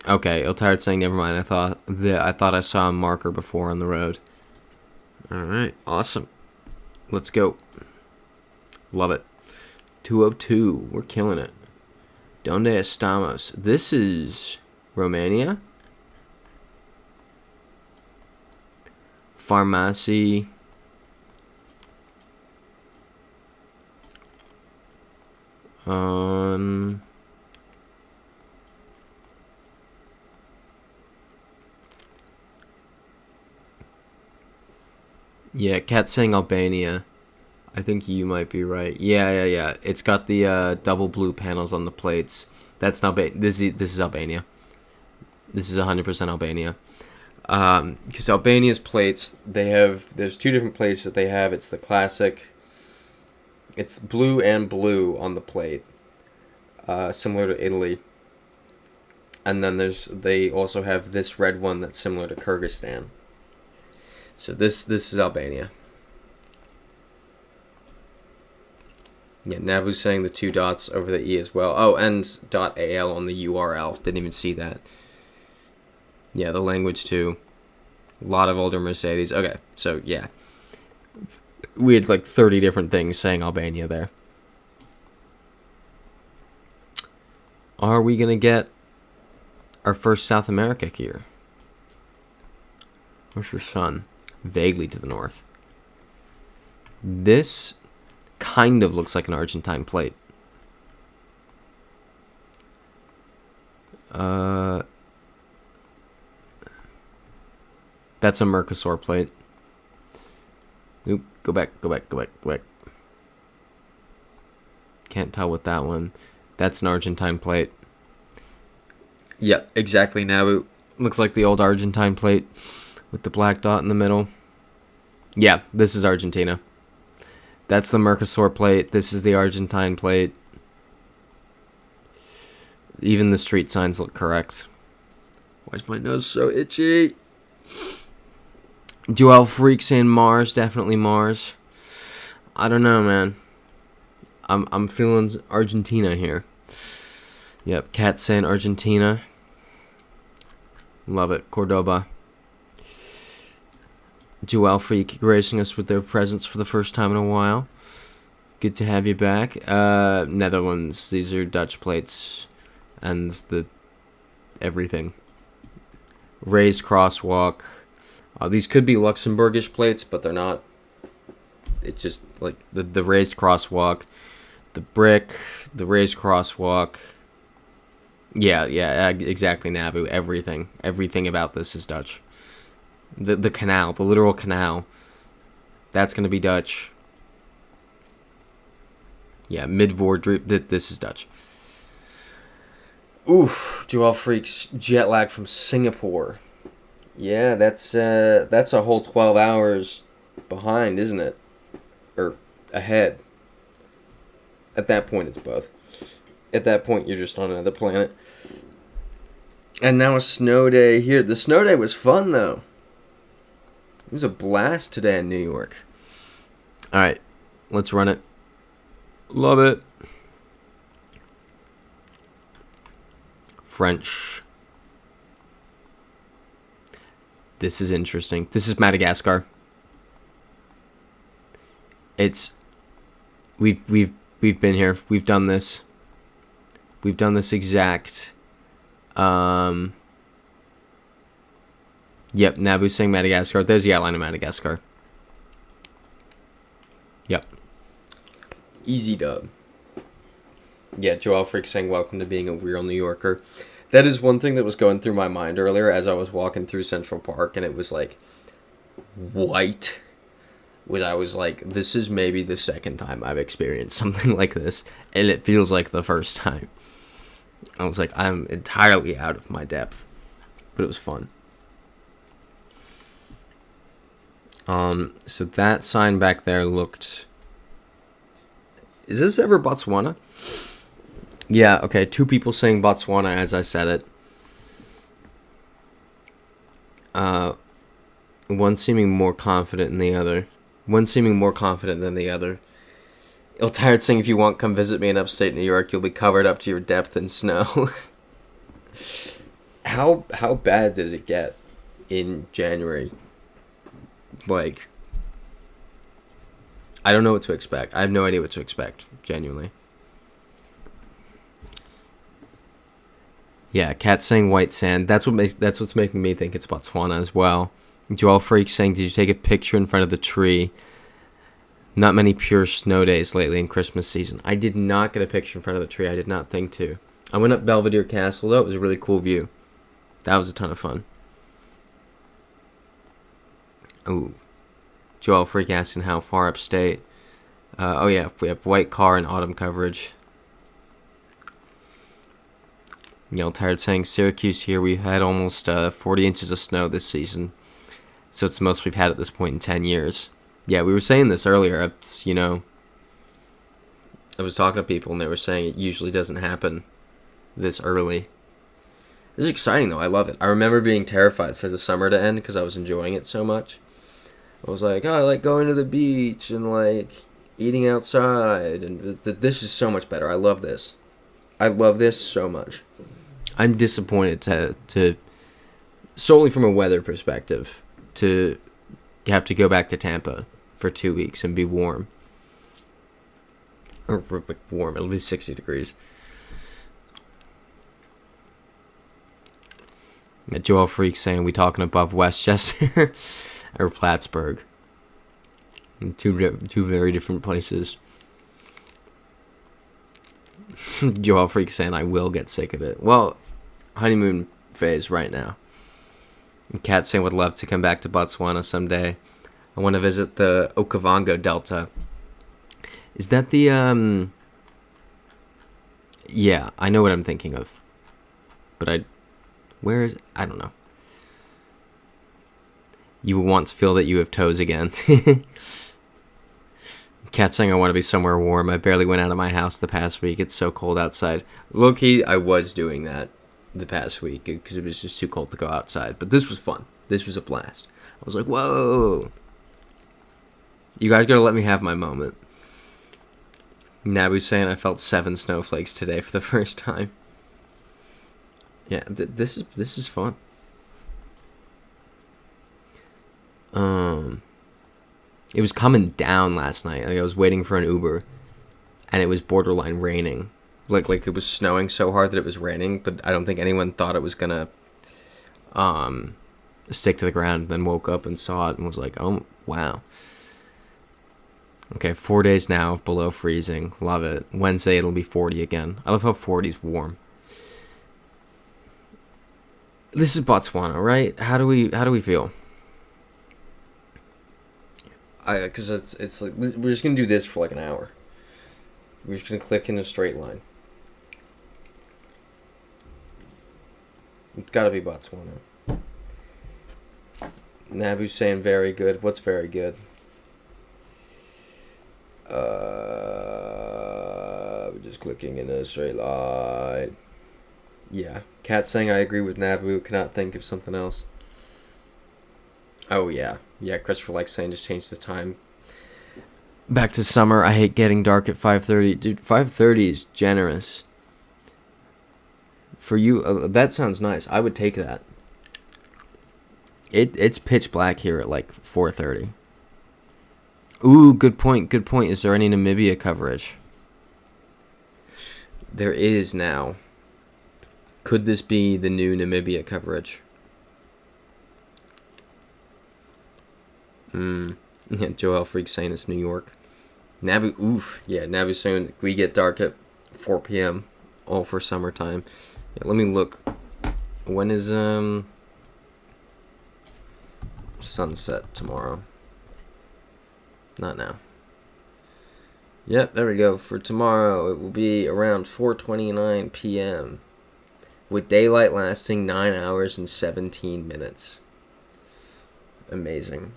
Okay, Iltard saying never mind. I thought I saw a marker before on the road. All right, awesome. Let's go. Love it. 202. We're killing it. Donde estamos? This is Romania. Pharmacy. Yeah, Cat's saying Albania. I think you might be right. Yeah. It's got the double blue panels on the plates. That's not this is Albania. This is 100% Albania. Because Albania's plates, there's 2 different plates that they have. It's the classic. It's blue and blue on the plate, similar to Italy. And then they also have this red one that's similar to Kyrgyzstan. So this is Albania. Yeah, Nabu's saying the 2 dots over the E as well. Oh, and .al on the URL. Didn't even see that. Yeah, the language too. A lot of older Mercedes. Okay, so yeah. We had like 30 different things saying Albania there. Are we going to get our first South America here? Where's the sun? Vaguely to the north. This kind of looks like an Argentine plate. That's a Mercosur plate. Oop, go back. Can't tell with that one. That's an Argentine plate. Yep, exactly. Now it looks like the old Argentine plate with the black dot in the middle. Yeah, this is Argentina. That's the Mercosur plate. This is the Argentine plate. Even the street signs look correct. Why is my nose so itchy? Joel Freak saying Mars. Definitely Mars. I don't know, man. I'm feeling Argentina here. Yep, Cat saying Argentina. Love it. Cordoba. Joel Freak gracing us with their presence for the first time in a while. Good to have you back. Netherlands. These are Dutch plates. And the everything. Raised crosswalk. These could be Luxembourgish plates, but they're not. It's just like the raised crosswalk. The brick. The raised crosswalk. Yeah, exactly, Nabu. Everything about this is Dutch. The canal, the literal canal. That's going to be Dutch. Yeah, Midvoort. This is Dutch. Oof, Joel Freaks jet lag from Singapore. Yeah, that's a whole 12 hours behind, isn't it? Or ahead. At that point, it's both. At that point, you're just on another planet. And now a snow day here. The snow day was fun, though. It was a blast today in New York. Alright, let's run it. Love it. French. This is interesting. This is Madagascar. It's we've been here. We've done this. We've done this exact Yep, Nabu saying Madagascar. There's the outline of Madagascar. Yep. Easy dub. Yeah, Joel Freak saying welcome to being a real New Yorker. That is one thing that was going through my mind earlier as I was walking through Central Park, and it was like white. I was like, this is maybe the second time I've experienced something like this, and it feels like the first time. I was like, I'm entirely out of my depth, but it was fun. So that sign back there looked... Is this ever Botswana? Yeah, okay, 2 people saying Botswana as I said it. One seeming more confident than the other. Tired saying, if you want, come visit me in upstate New York. You'll be covered up to your depth in snow. How bad does it get in January? Like, I don't know what to expect. I have no idea what to expect, genuinely. Yeah, Cat saying white sand. That's what's making me think it's Botswana as well. Joel Freak saying, did you take a picture in front of the tree? Not many pure snow days lately in Christmas season. I did not get a picture in front of the tree. I did not think to. I went up Belvedere Castle, though. It was a really cool view. That was a ton of fun. Ooh. Joel Freak asking how far upstate. Oh, yeah. We have white car and autumn coverage. Yell Tired saying, Syracuse here. We've had almost 40 inches of snow this season. So it's the most we've had at this point in 10 years. Yeah, we were saying this earlier. It's, I was talking to people and they were saying it usually doesn't happen this early. This is exciting, though. I love it. I remember being terrified for the summer to end because I was enjoying it so much. I was like, oh, I like going to the beach and, like, eating outside. And this is so much better. I love this. I love this so much. I'm disappointed to solely from a weather perspective, to have to go back to Tampa for 2 weeks and be warm. Or warm, it'll be 60 degrees. Joel Freak saying, we talking above Westchester or Plattsburgh. Two very different places. Joel Freak saying, I will get sick of it. Well, honeymoon phase right now. And Kat saying, would love to come back to Botswana someday. I want to visit the Okavango Delta. Is that the, yeah, I know what I'm thinking of. But where is, I don't know. You want to feel that you have toes again. Cat saying, I want to be somewhere warm. I barely went out of my house the past week. It's so cold outside. Low-key, I was doing that the past week because it was just too cold to go outside. But this was fun. This was a blast. I was like, whoa. You guys got to let me have my moment. Nabu's saying, I felt 7 snowflakes today for the first time. Yeah, this is fun. It was coming down last night. Like, I was waiting for an Uber, and it was borderline raining. Like it was snowing so hard that it was raining, but I don't think anyone thought it was gonna stick to the ground. Then woke up and saw it and was like, oh wow. Okay, 4 days now of below freezing. Love it. Wednesday it'll be 40 again. I love how 40 is warm. This is Botswana, right? How do we feel? Because it's like, we're just gonna do this for like an hour. We're just gonna click in a straight line. It's gotta be Botswana. Nabu's saying very good. What's very good? We're just clicking in a straight line. Yeah. Cat saying I agree with Nabu. Cannot think of something else. Oh yeah. Yeah, Christopher likes saying just change the time. Back to summer. I hate getting dark at 5:30. Dude, 5:30 is generous. For you, that sounds nice. I would take that. It's pitch black here at like 4:30. Ooh, good point. Good point. Is there any Namibia coverage? There is now. Could this be the new Namibia coverage? Yeah, Joel Freak saying it's New York. Nabu, oof. Yeah, Nabu's saying we get dark at 4 p.m. all for summertime. Yeah, let me look. When is sunset tomorrow? Not now. Yep, there we go. For tomorrow, it will be around 4:29 p.m. with daylight lasting 9 hours and 17 minutes. Amazing.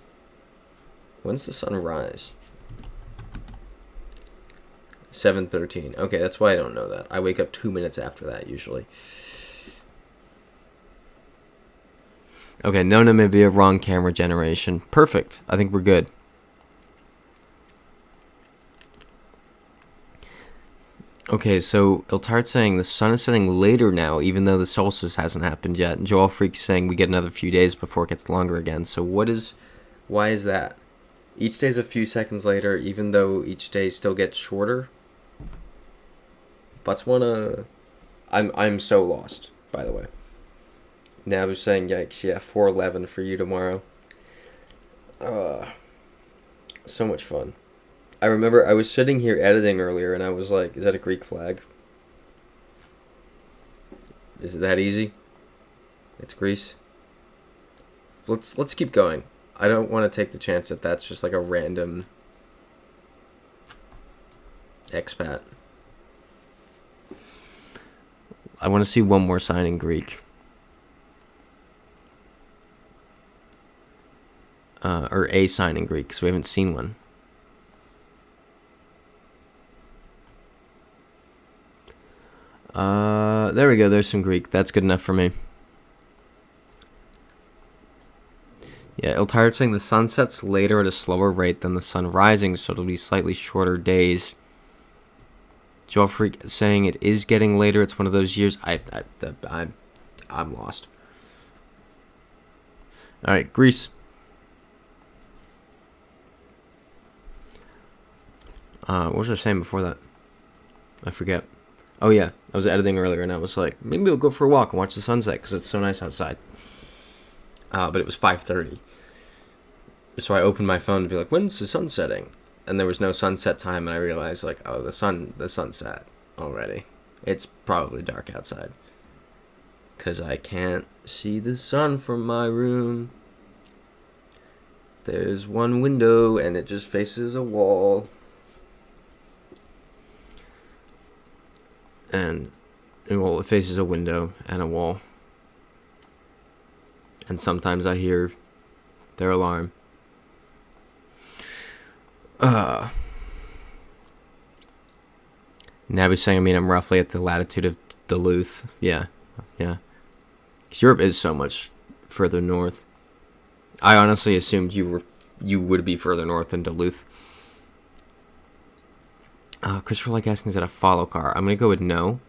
When's the sun rise? 7:13. Okay, that's why I don't know that. I wake up 2 minutes after that usually. Okay, no Namibia, wrong camera generation. Perfect. I think we're good. Okay, so Iltard saying the sun is setting later now, even though the solstice hasn't happened yet. And Joel Freak saying we get another few days before it gets longer again. So why is that? Each day's a few seconds later, even though each day still gets shorter. Botswana, I'm so lost, by the way. Nabu's saying, yikes, yeah, 4:11 for you tomorrow. So much fun. I remember I was sitting here editing earlier, and I was like, is that a Greek flag? Is it that easy? It's Greece? Let's keep going. I don't want to take the chance that that's just like a random expat. I want to see one more sign in Greek. Or a sign in Greek, because we haven't seen one. There we go. There's some Greek. That's good enough for me. Yeah, Iltired's saying the sun sets later at a slower rate than the sun rising, so it'll be slightly shorter days. Joel Freak saying it is getting later. It's one of those years. I'm lost. All right, Greece. What was I saying before that? I forget. Oh yeah, I was editing earlier and I was like, maybe we'll go for a walk and watch the sunset because it's so nice outside. But it was 5:30. So I opened my phone to be like, when's the sun setting? And there was no sunset time, and I realized, like, oh, the sun set already. It's probably dark outside. Because I can't see the sun from my room. There's one window, and it just faces a wall. And well, it faces a window and a wall. And sometimes I hear their alarm. Nabu's saying, I mean, I'm roughly at the latitude of Duluth. Yeah. 'Cause Europe is so much further north. I honestly assumed you would be further north than Duluth. Christopher like asking, is that a follow car? I'm gonna go with no.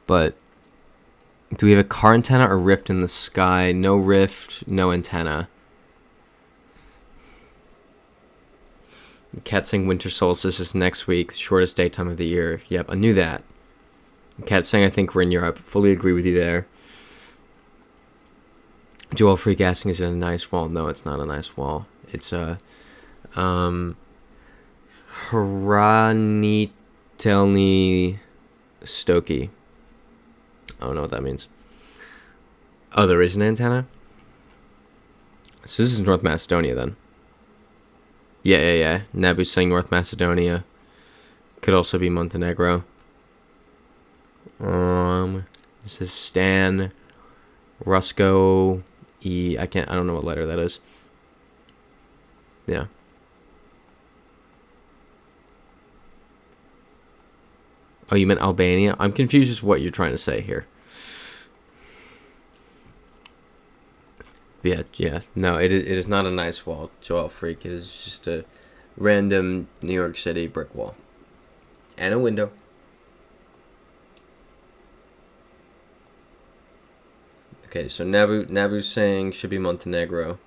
But do we have a car antenna or rift in the sky? No rift, no antenna. Cat saying winter solstice is next week, shortest daytime of the year. Yep, I knew that. Cat saying I think we're in Europe. Fully agree with you there. Joel Freak asking, is it a nice wall? No, it's not a nice wall. It's a Hranitelny Stokie. I don't know what that means. Oh, there is an antenna? So this is North Macedonia then. Yeah. Nabu's saying North Macedonia. Could also be Montenegro. This is Stan Rusko E. I don't know what letter that is. Yeah. Oh, you meant Albania? I'm confused as to what you're trying to say here. Yeah. No, it is not a nice wall, Joel Freak. It is just a random New York City brick wall. And a window. Okay, so Nabu's saying should be Montenegro.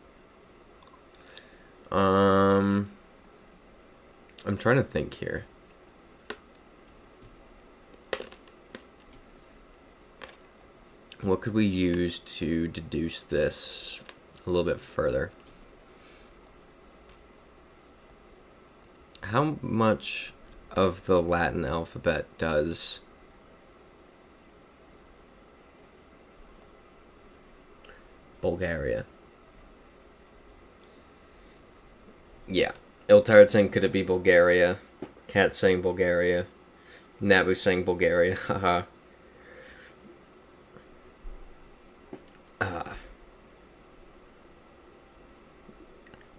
I'm trying to think here. What could we use to deduce this a little bit further? How much of the Latin alphabet does Bulgaria? Yeah. Iltired saying, could it be Bulgaria? Cat saying Bulgaria. Nabu saying Bulgaria. Haha.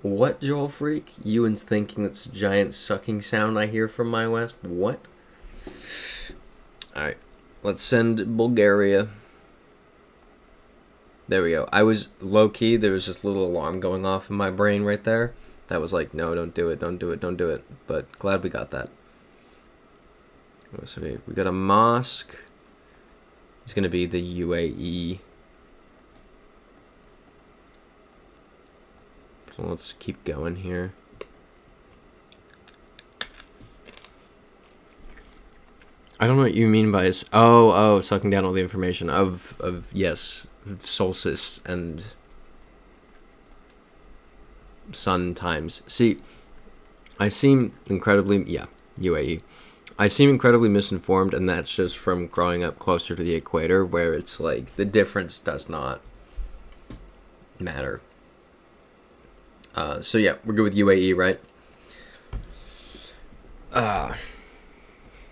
What, Joel Freak? Ewan's thinking that's a giant sucking sound I hear from my west? What? Alright. Let's send Bulgaria. There we go. I was low-key. There was just a little alarm going off in my brain right there. That was like, no, don't do it, don't do it, don't do it. But glad we got that. So we got a mosque. It's going to be the UAE. So let's keep going here. I don't know what you mean by this. Oh, sucking down all the information of yes, solstice and sun times. See, I seem incredibly, UAE. I seem incredibly misinformed, and that's just from growing up closer to the equator, where it's like the difference does not matter. So yeah, we're good with UAE, right?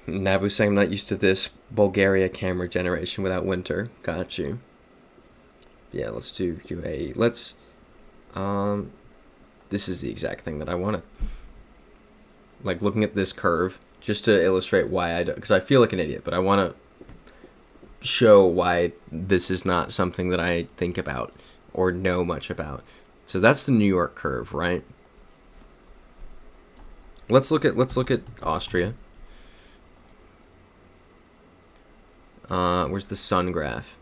Nabu saying I'm not used to this Bulgaria camera generation without winter. Got you. Yeah, let's do UAE. Let's, this is the exact thing that I wanted. Like, looking at this curve, just to illustrate why I don't, because I feel like an idiot, but I want to show why this is not something that I think about or know much about. So that's the New York curve, right? Let's look at Austria. Where's the sun graph?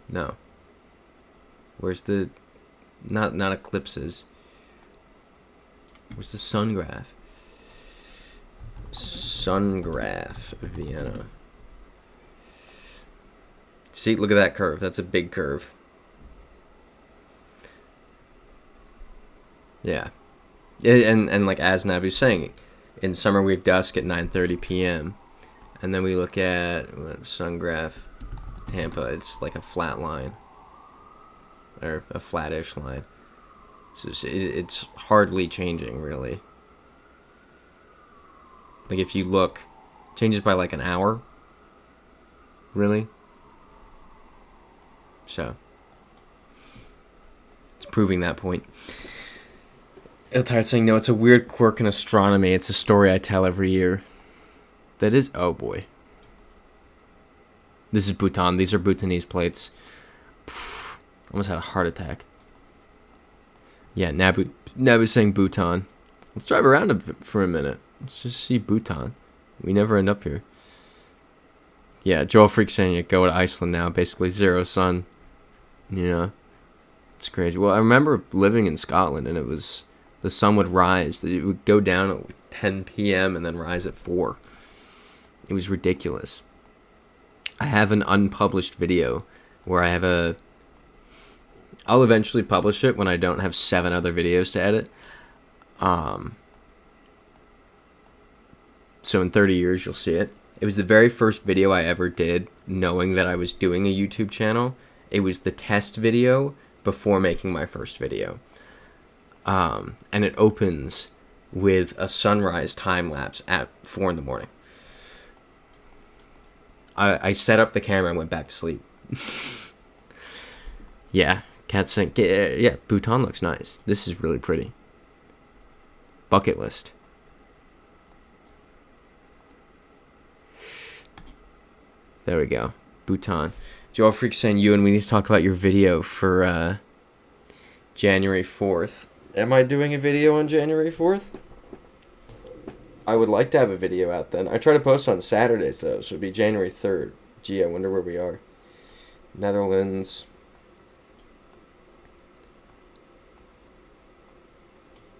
No. Where's the not eclipses? Where's the sun graph? Sun graph of Vienna. See, look at that curve. That's a big curve. Yeah. And like as Nabu's saying, in summer we have dusk at 9:30 p.m. And then we look at sun graph Tampa. It's like a flat line, or a flattish line. So it's hardly changing, really. Like if you look, changes by like an hour. Really. So it's proving that point. Iltired's saying, no, it's a weird quirk in astronomy. It's a story I tell every year. That is... Oh, boy. This is Bhutan. These are Bhutanese plates. Almost had a heart attack. Yeah, Nabu's saying Bhutan. Let's drive around for a minute. Let's just see Bhutan. We never end up here. Yeah, Joel Freak saying you go to Iceland now. Basically zero sun. Yeah. It's crazy. Well, I remember living in Scotland, and it was... The sun would rise. It would go down at 10 p.m. and then rise at 4. It was ridiculous. I have an unpublished video where I have a... I'll eventually publish it when I don't have 7 other videos to edit. So in 30 years, you'll see it. It was the very first video I ever did, knowing that I was doing a YouTube channel. It was the test video before making my first video. And it opens with a sunrise time lapse at 4 in the morning. I set up the camera and went back to sleep. Yeah, Cat saying, yeah, Bhutan looks nice. This is really pretty. Bucket list. There we go. Bhutan. Joel Freak saying, Ewan, we need to talk about your video for January 4th. Am I doing a video on January 4th? I would like to have a video out then. I try to post on Saturdays, though, so it'd be January 3rd. Gee, I wonder where we are. Netherlands.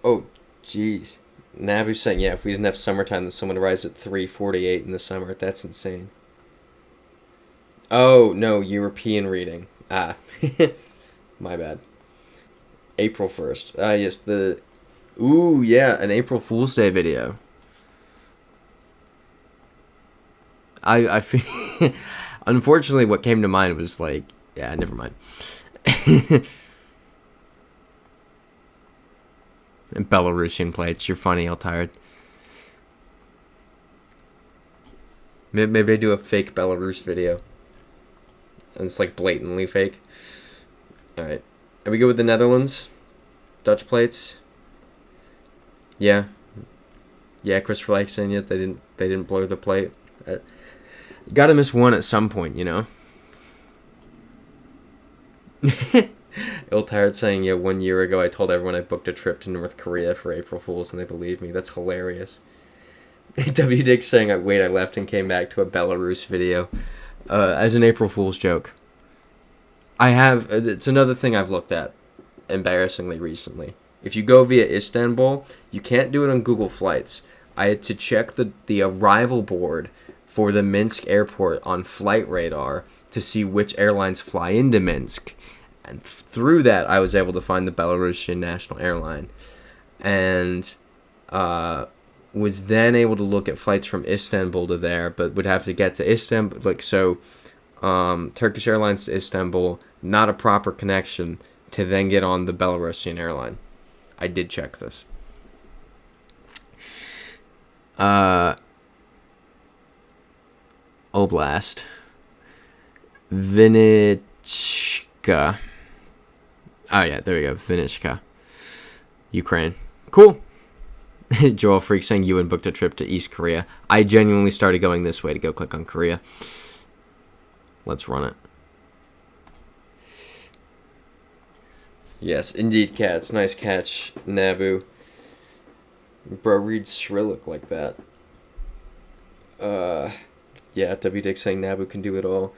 Oh, jeez. Nabu's saying, yeah, if we didn't have summertime, the sun would rise at 3:48 in the summer. That's insane. Oh, no, European reading. Ah, my bad. April 1st. Yes, the... Ooh, yeah, an April Fool's Day video. I feel... Unfortunately, what came to mind was like... Yeah, never mind. And Belarusian plates. You're funny, Iltired. Maybe I do a fake Belarus video. And it's like blatantly fake. Alright. Are we good with the Netherlands? Dutch plates? Yeah. Yeah, Christopher likes saying it. They didn't blow the plate. Gotta miss one at some point, you know? Iltired saying, yeah, 1 year ago I told everyone I booked a trip to North Korea for April Fools and they believed me. That's hilarious. W. Dick saying, wait, I left and came back to a Belarus video. As an April Fool's joke. It's another thing I've looked at embarrassingly recently. If you go via Istanbul, you can't do it on Google Flights. I had to check the arrival board for the Minsk airport on Flight Radar to see which airlines fly into Minsk. And through that, I was able to find the Belarusian national airline. And was then able to look at flights from Istanbul to there, but would have to get to Istanbul. Turkish Airlines to Istanbul, not a proper connection to then get on the Belarusian airline. I did check this. Oblast. Vinnytska. Oh, yeah, there we go. Vinnytska. Ukraine. Cool. Joel Freak saying Ewan booked a trip to East Korea. I genuinely started going this way to go click on Korea. Let's run it. Yes, indeed, cats. Nice catch, Nabu. Bro, read Cyrillic like that. Yeah, W Dick saying Nabu can do it all.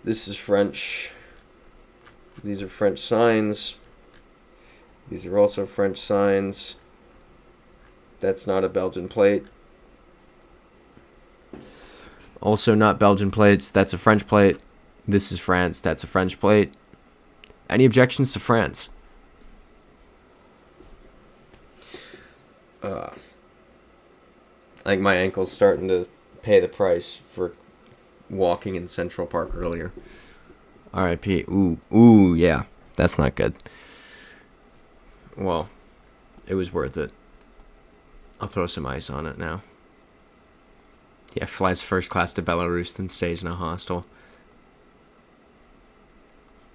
This is French. These are French signs. These are also French signs. That's not a Belgian plate. Also not Belgian plates. That's a French plate. This is France. That's a French plate. Any objections to France? I think my ankle's starting to pay the price for walking in Central Park earlier. R.I.P. Ooh, yeah. That's not good. Well, it was worth it. I'll throw some ice on it now. Yeah, flies first class to Belarus, then stays in a hostel.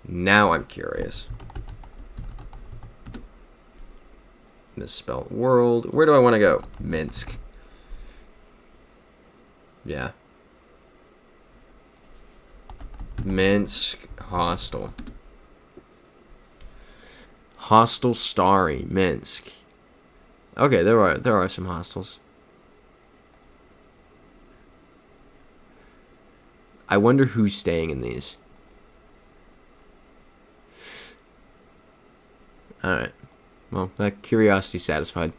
Now I'm curious. Misspelled world. Where do I want to go? Minsk. Yeah. Minsk hostel. Hostel Starry, Minsk. Okay, there are some hostels. I wonder who's staying in these. Alright. Well, that curiosity satisfied.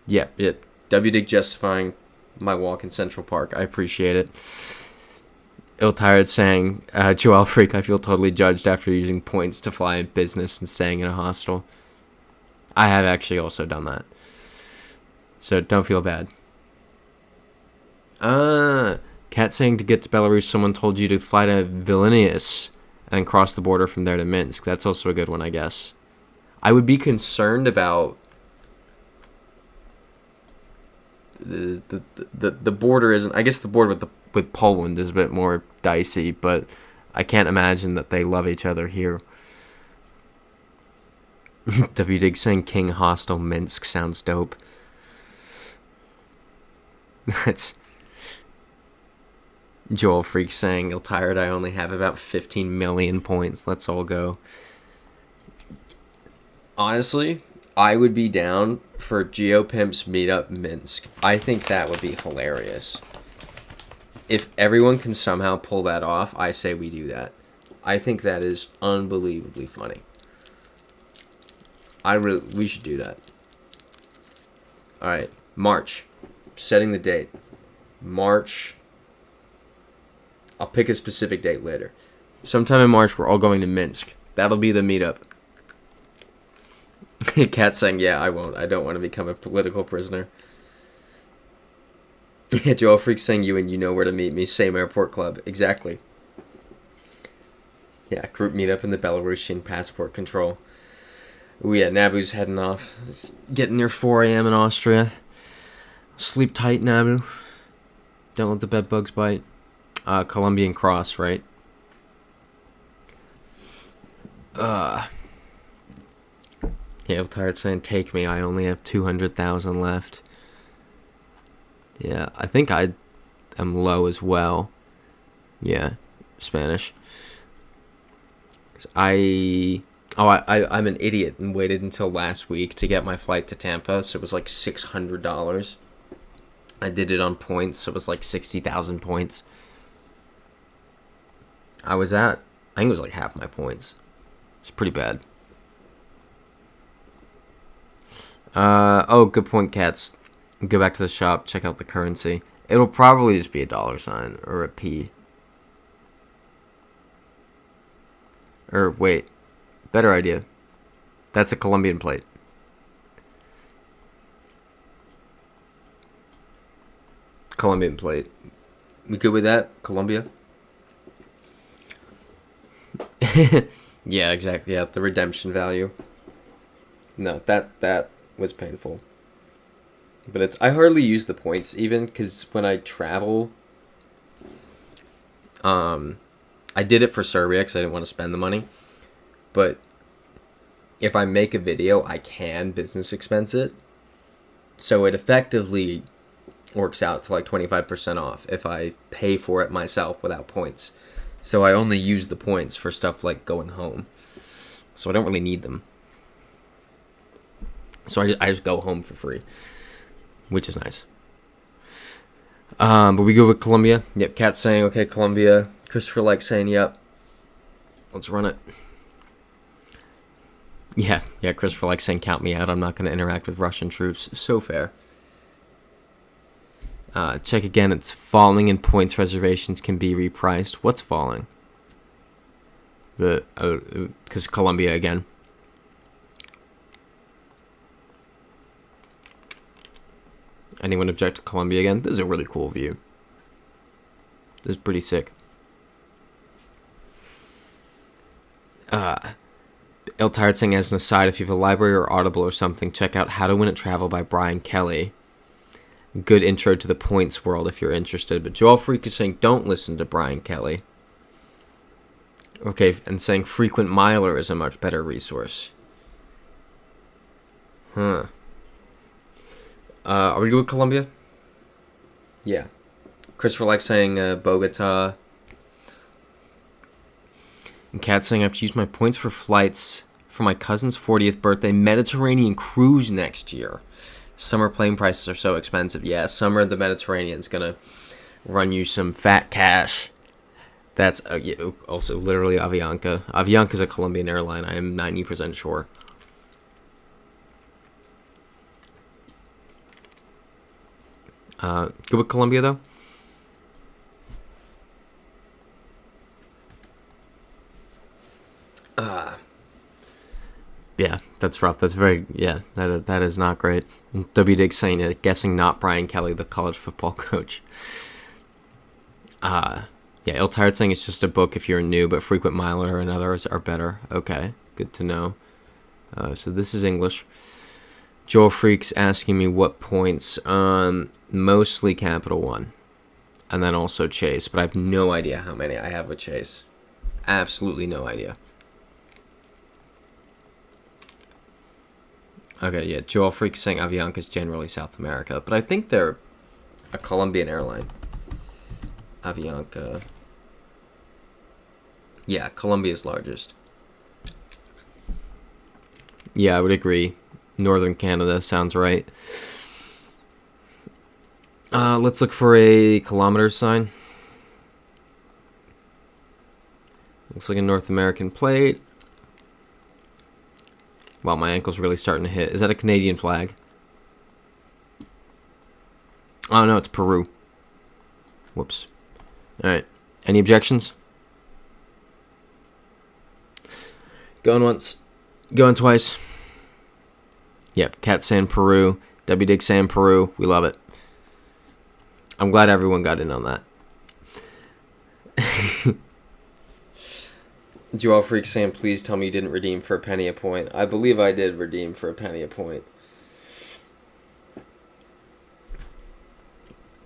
Yep. W Dig justifying my walk in Central Park. I appreciate it. Ill Tired saying, Joel Freak, I feel totally judged after using points to fly in business and staying in a hostel. I have actually also done that. So don't feel bad. Cat saying to get to Belarus, someone told you to fly to Vilnius and cross the border from there to Minsk. That's also a good one, I guess. I would be concerned about the border isn't. I guess the border with Poland is a bit more dicey, but I can't imagine that they love each other here. W Dig saying King Hostel Minsk sounds dope. That's Joel Freak saying, Ill Tired, I only have about 15 million points. Let's all go. Honestly, I would be down for GeoPimps Meetup Minsk. I think that would be hilarious. If everyone can somehow pull that off, I say we do that. I think that is unbelievably funny. We should do that. Alright, March. Setting the date. March. I'll pick a specific date later. Sometime in March, we're all going to Minsk. That'll be the meetup. Cat saying, yeah, I won't. I don't want to become a political prisoner. Joel Freak saying, you know where to meet me. Same airport club. Exactly. Yeah, group meetup in the Belarusian passport control. Ooh, yeah, Nabu's heading off. It's getting near 4 a.m. in Austria. Sleep tight, Nabu. Don't let the bed bugs bite. Colombian Cross, right? Yeah, I'm tired saying, take me. I only have 200,000 left. Yeah, I think I am low as well. Yeah, Spanish. I'm an idiot and waited until last week to get my flight to Tampa, so it was like $600. I did it on points, so it was like 60,000 points. I think it was like half my points. It's pretty bad. Oh, good point, cats. Go back to the shop, check out the currency. It'll probably just be a $sign or a P. Or wait, better idea. That's a Colombian plate. Colombian plate. We good with that? Colombia? Yeah, exactly. Yeah, the redemption value. No, that was painful. But I hardly use the points even because when I travel, I did it for Serbia because I didn't want to spend the money. But if I make a video, I can business expense it. So it effectively works out to like 25% off if I pay for it myself without points. So I only use the points for stuff like going home. So I don't really need them. So I just go home for free, which is nice. But we go with Colombia. Yep, Cat's saying, okay, Colombia. Christopher likes saying, yep. Let's run it. Yeah, Christopher likes saying, count me out. I'm not going to interact with Russian troops. So fair. Check again. It's falling and points reservations can be repriced. What's falling? Because Colombia again. Anyone object to Colombia again? This is a really cool view. This is pretty sick. Il Tired saying, as an aside, if you have a library or Audible or something, check out How to Win at Travel by Brian Kelly. Good intro to the points world if you're interested. But Joel Freak is saying, don't listen to Brian Kelly. Okay, and saying Frequent Miler is a much better resource. Huh. Are we good with Colombia? Yeah. Christopher likes saying Bogota. And Kat saying I have to use my points for flights for my cousin's 40th birthday Mediterranean cruise next year. Summer plane prices are so expensive. Yeah, summer the Mediterranean's going to run you some fat cash. That's also literally Avianca. Avianca's a Colombian airline, I am 90% sure. Good with Colombia, though? Yeah, that's rough. That's very, that is not great. W. Diggs saying it, guessing not Brian Kelly, the college football coach. Yeah, Il Tired saying it's just a book if you're new, but Frequent Miler and others are better. Okay, good to know. So this is English. Joel Freak's asking me what points. Mostly Capital One. And then also Chase, but I have no idea how many I have with Chase. Absolutely no idea. Okay, yeah, Joel Freak is saying Avianca is generally South America, but I think they're a Colombian airline. Avianca. Yeah, Colombia's largest. Yeah, I would agree. Northern Canada sounds right. Let's look for a kilometer sign. Looks like a North American plate. Wow, my ankle's really starting to hit. Is that a Canadian flag? Oh, no, it's Peru. Whoops. Alright. Any objections? Going once. Going twice. Yep, Cat saying Peru. W. Dig saying Peru. We love it. I'm glad everyone got in on that. Joel Freak saying, please tell me you didn't redeem for a penny a point. I believe I did redeem for a penny a point.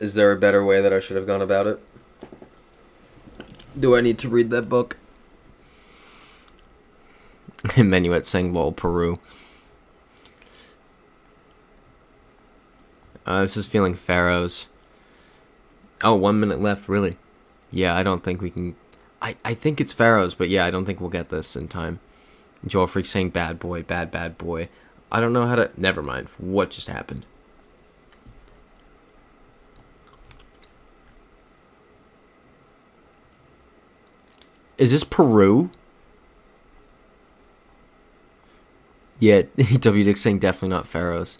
Is there a better way that I should have gone about it? Do I need to read that book? Menuet saying, lol, Peru. This is feeling Pharaohs. Oh, 1 minute left, really? Yeah, I don't think we can... I think it's Pharaohs, but yeah, I don't think we'll get this in time. Joel Freak saying, bad boy, bad boy. I don't know how to... Never mind. What just happened? Is this Peru? Yeah, W. Dick saying definitely not Pharaohs.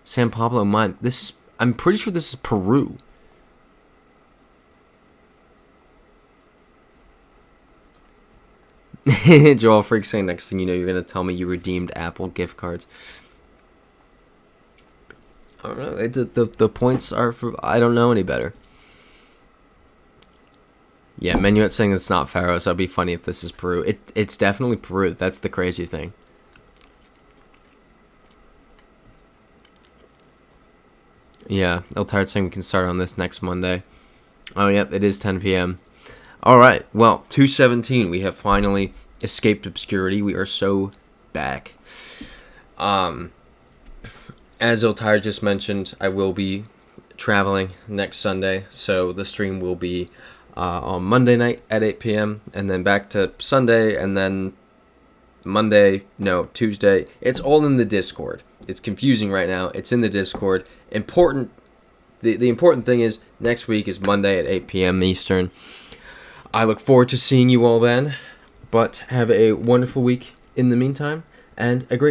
San Pablo Mine. This... I'm pretty sure this is Peru. Joel Freak saying next thing you know you're going to tell me you redeemed Apple gift cards. I don't know. The points are for... I don't know any better. Yeah, Menuet saying it's not Pharaohs. That'd be funny if this is Peru. It's definitely Peru. That's the crazy thing. Yeah, Il Tired saying we can start on this next Monday. Oh, yep, it is 10 p.m. Alright, well, 2:17. We have finally escaped obscurity. We are so back. As Il Tired just mentioned, I will be traveling next Sunday, so the stream will be on Monday night at 8 p.m. and then back to Sunday, and then Tuesday. It's all in the Discord. It's confusing right now. It's in the Discord. The important thing is next week is Monday at 8 p.m. Eastern. I look forward to seeing you all then, but have a wonderful week in the meantime, and a great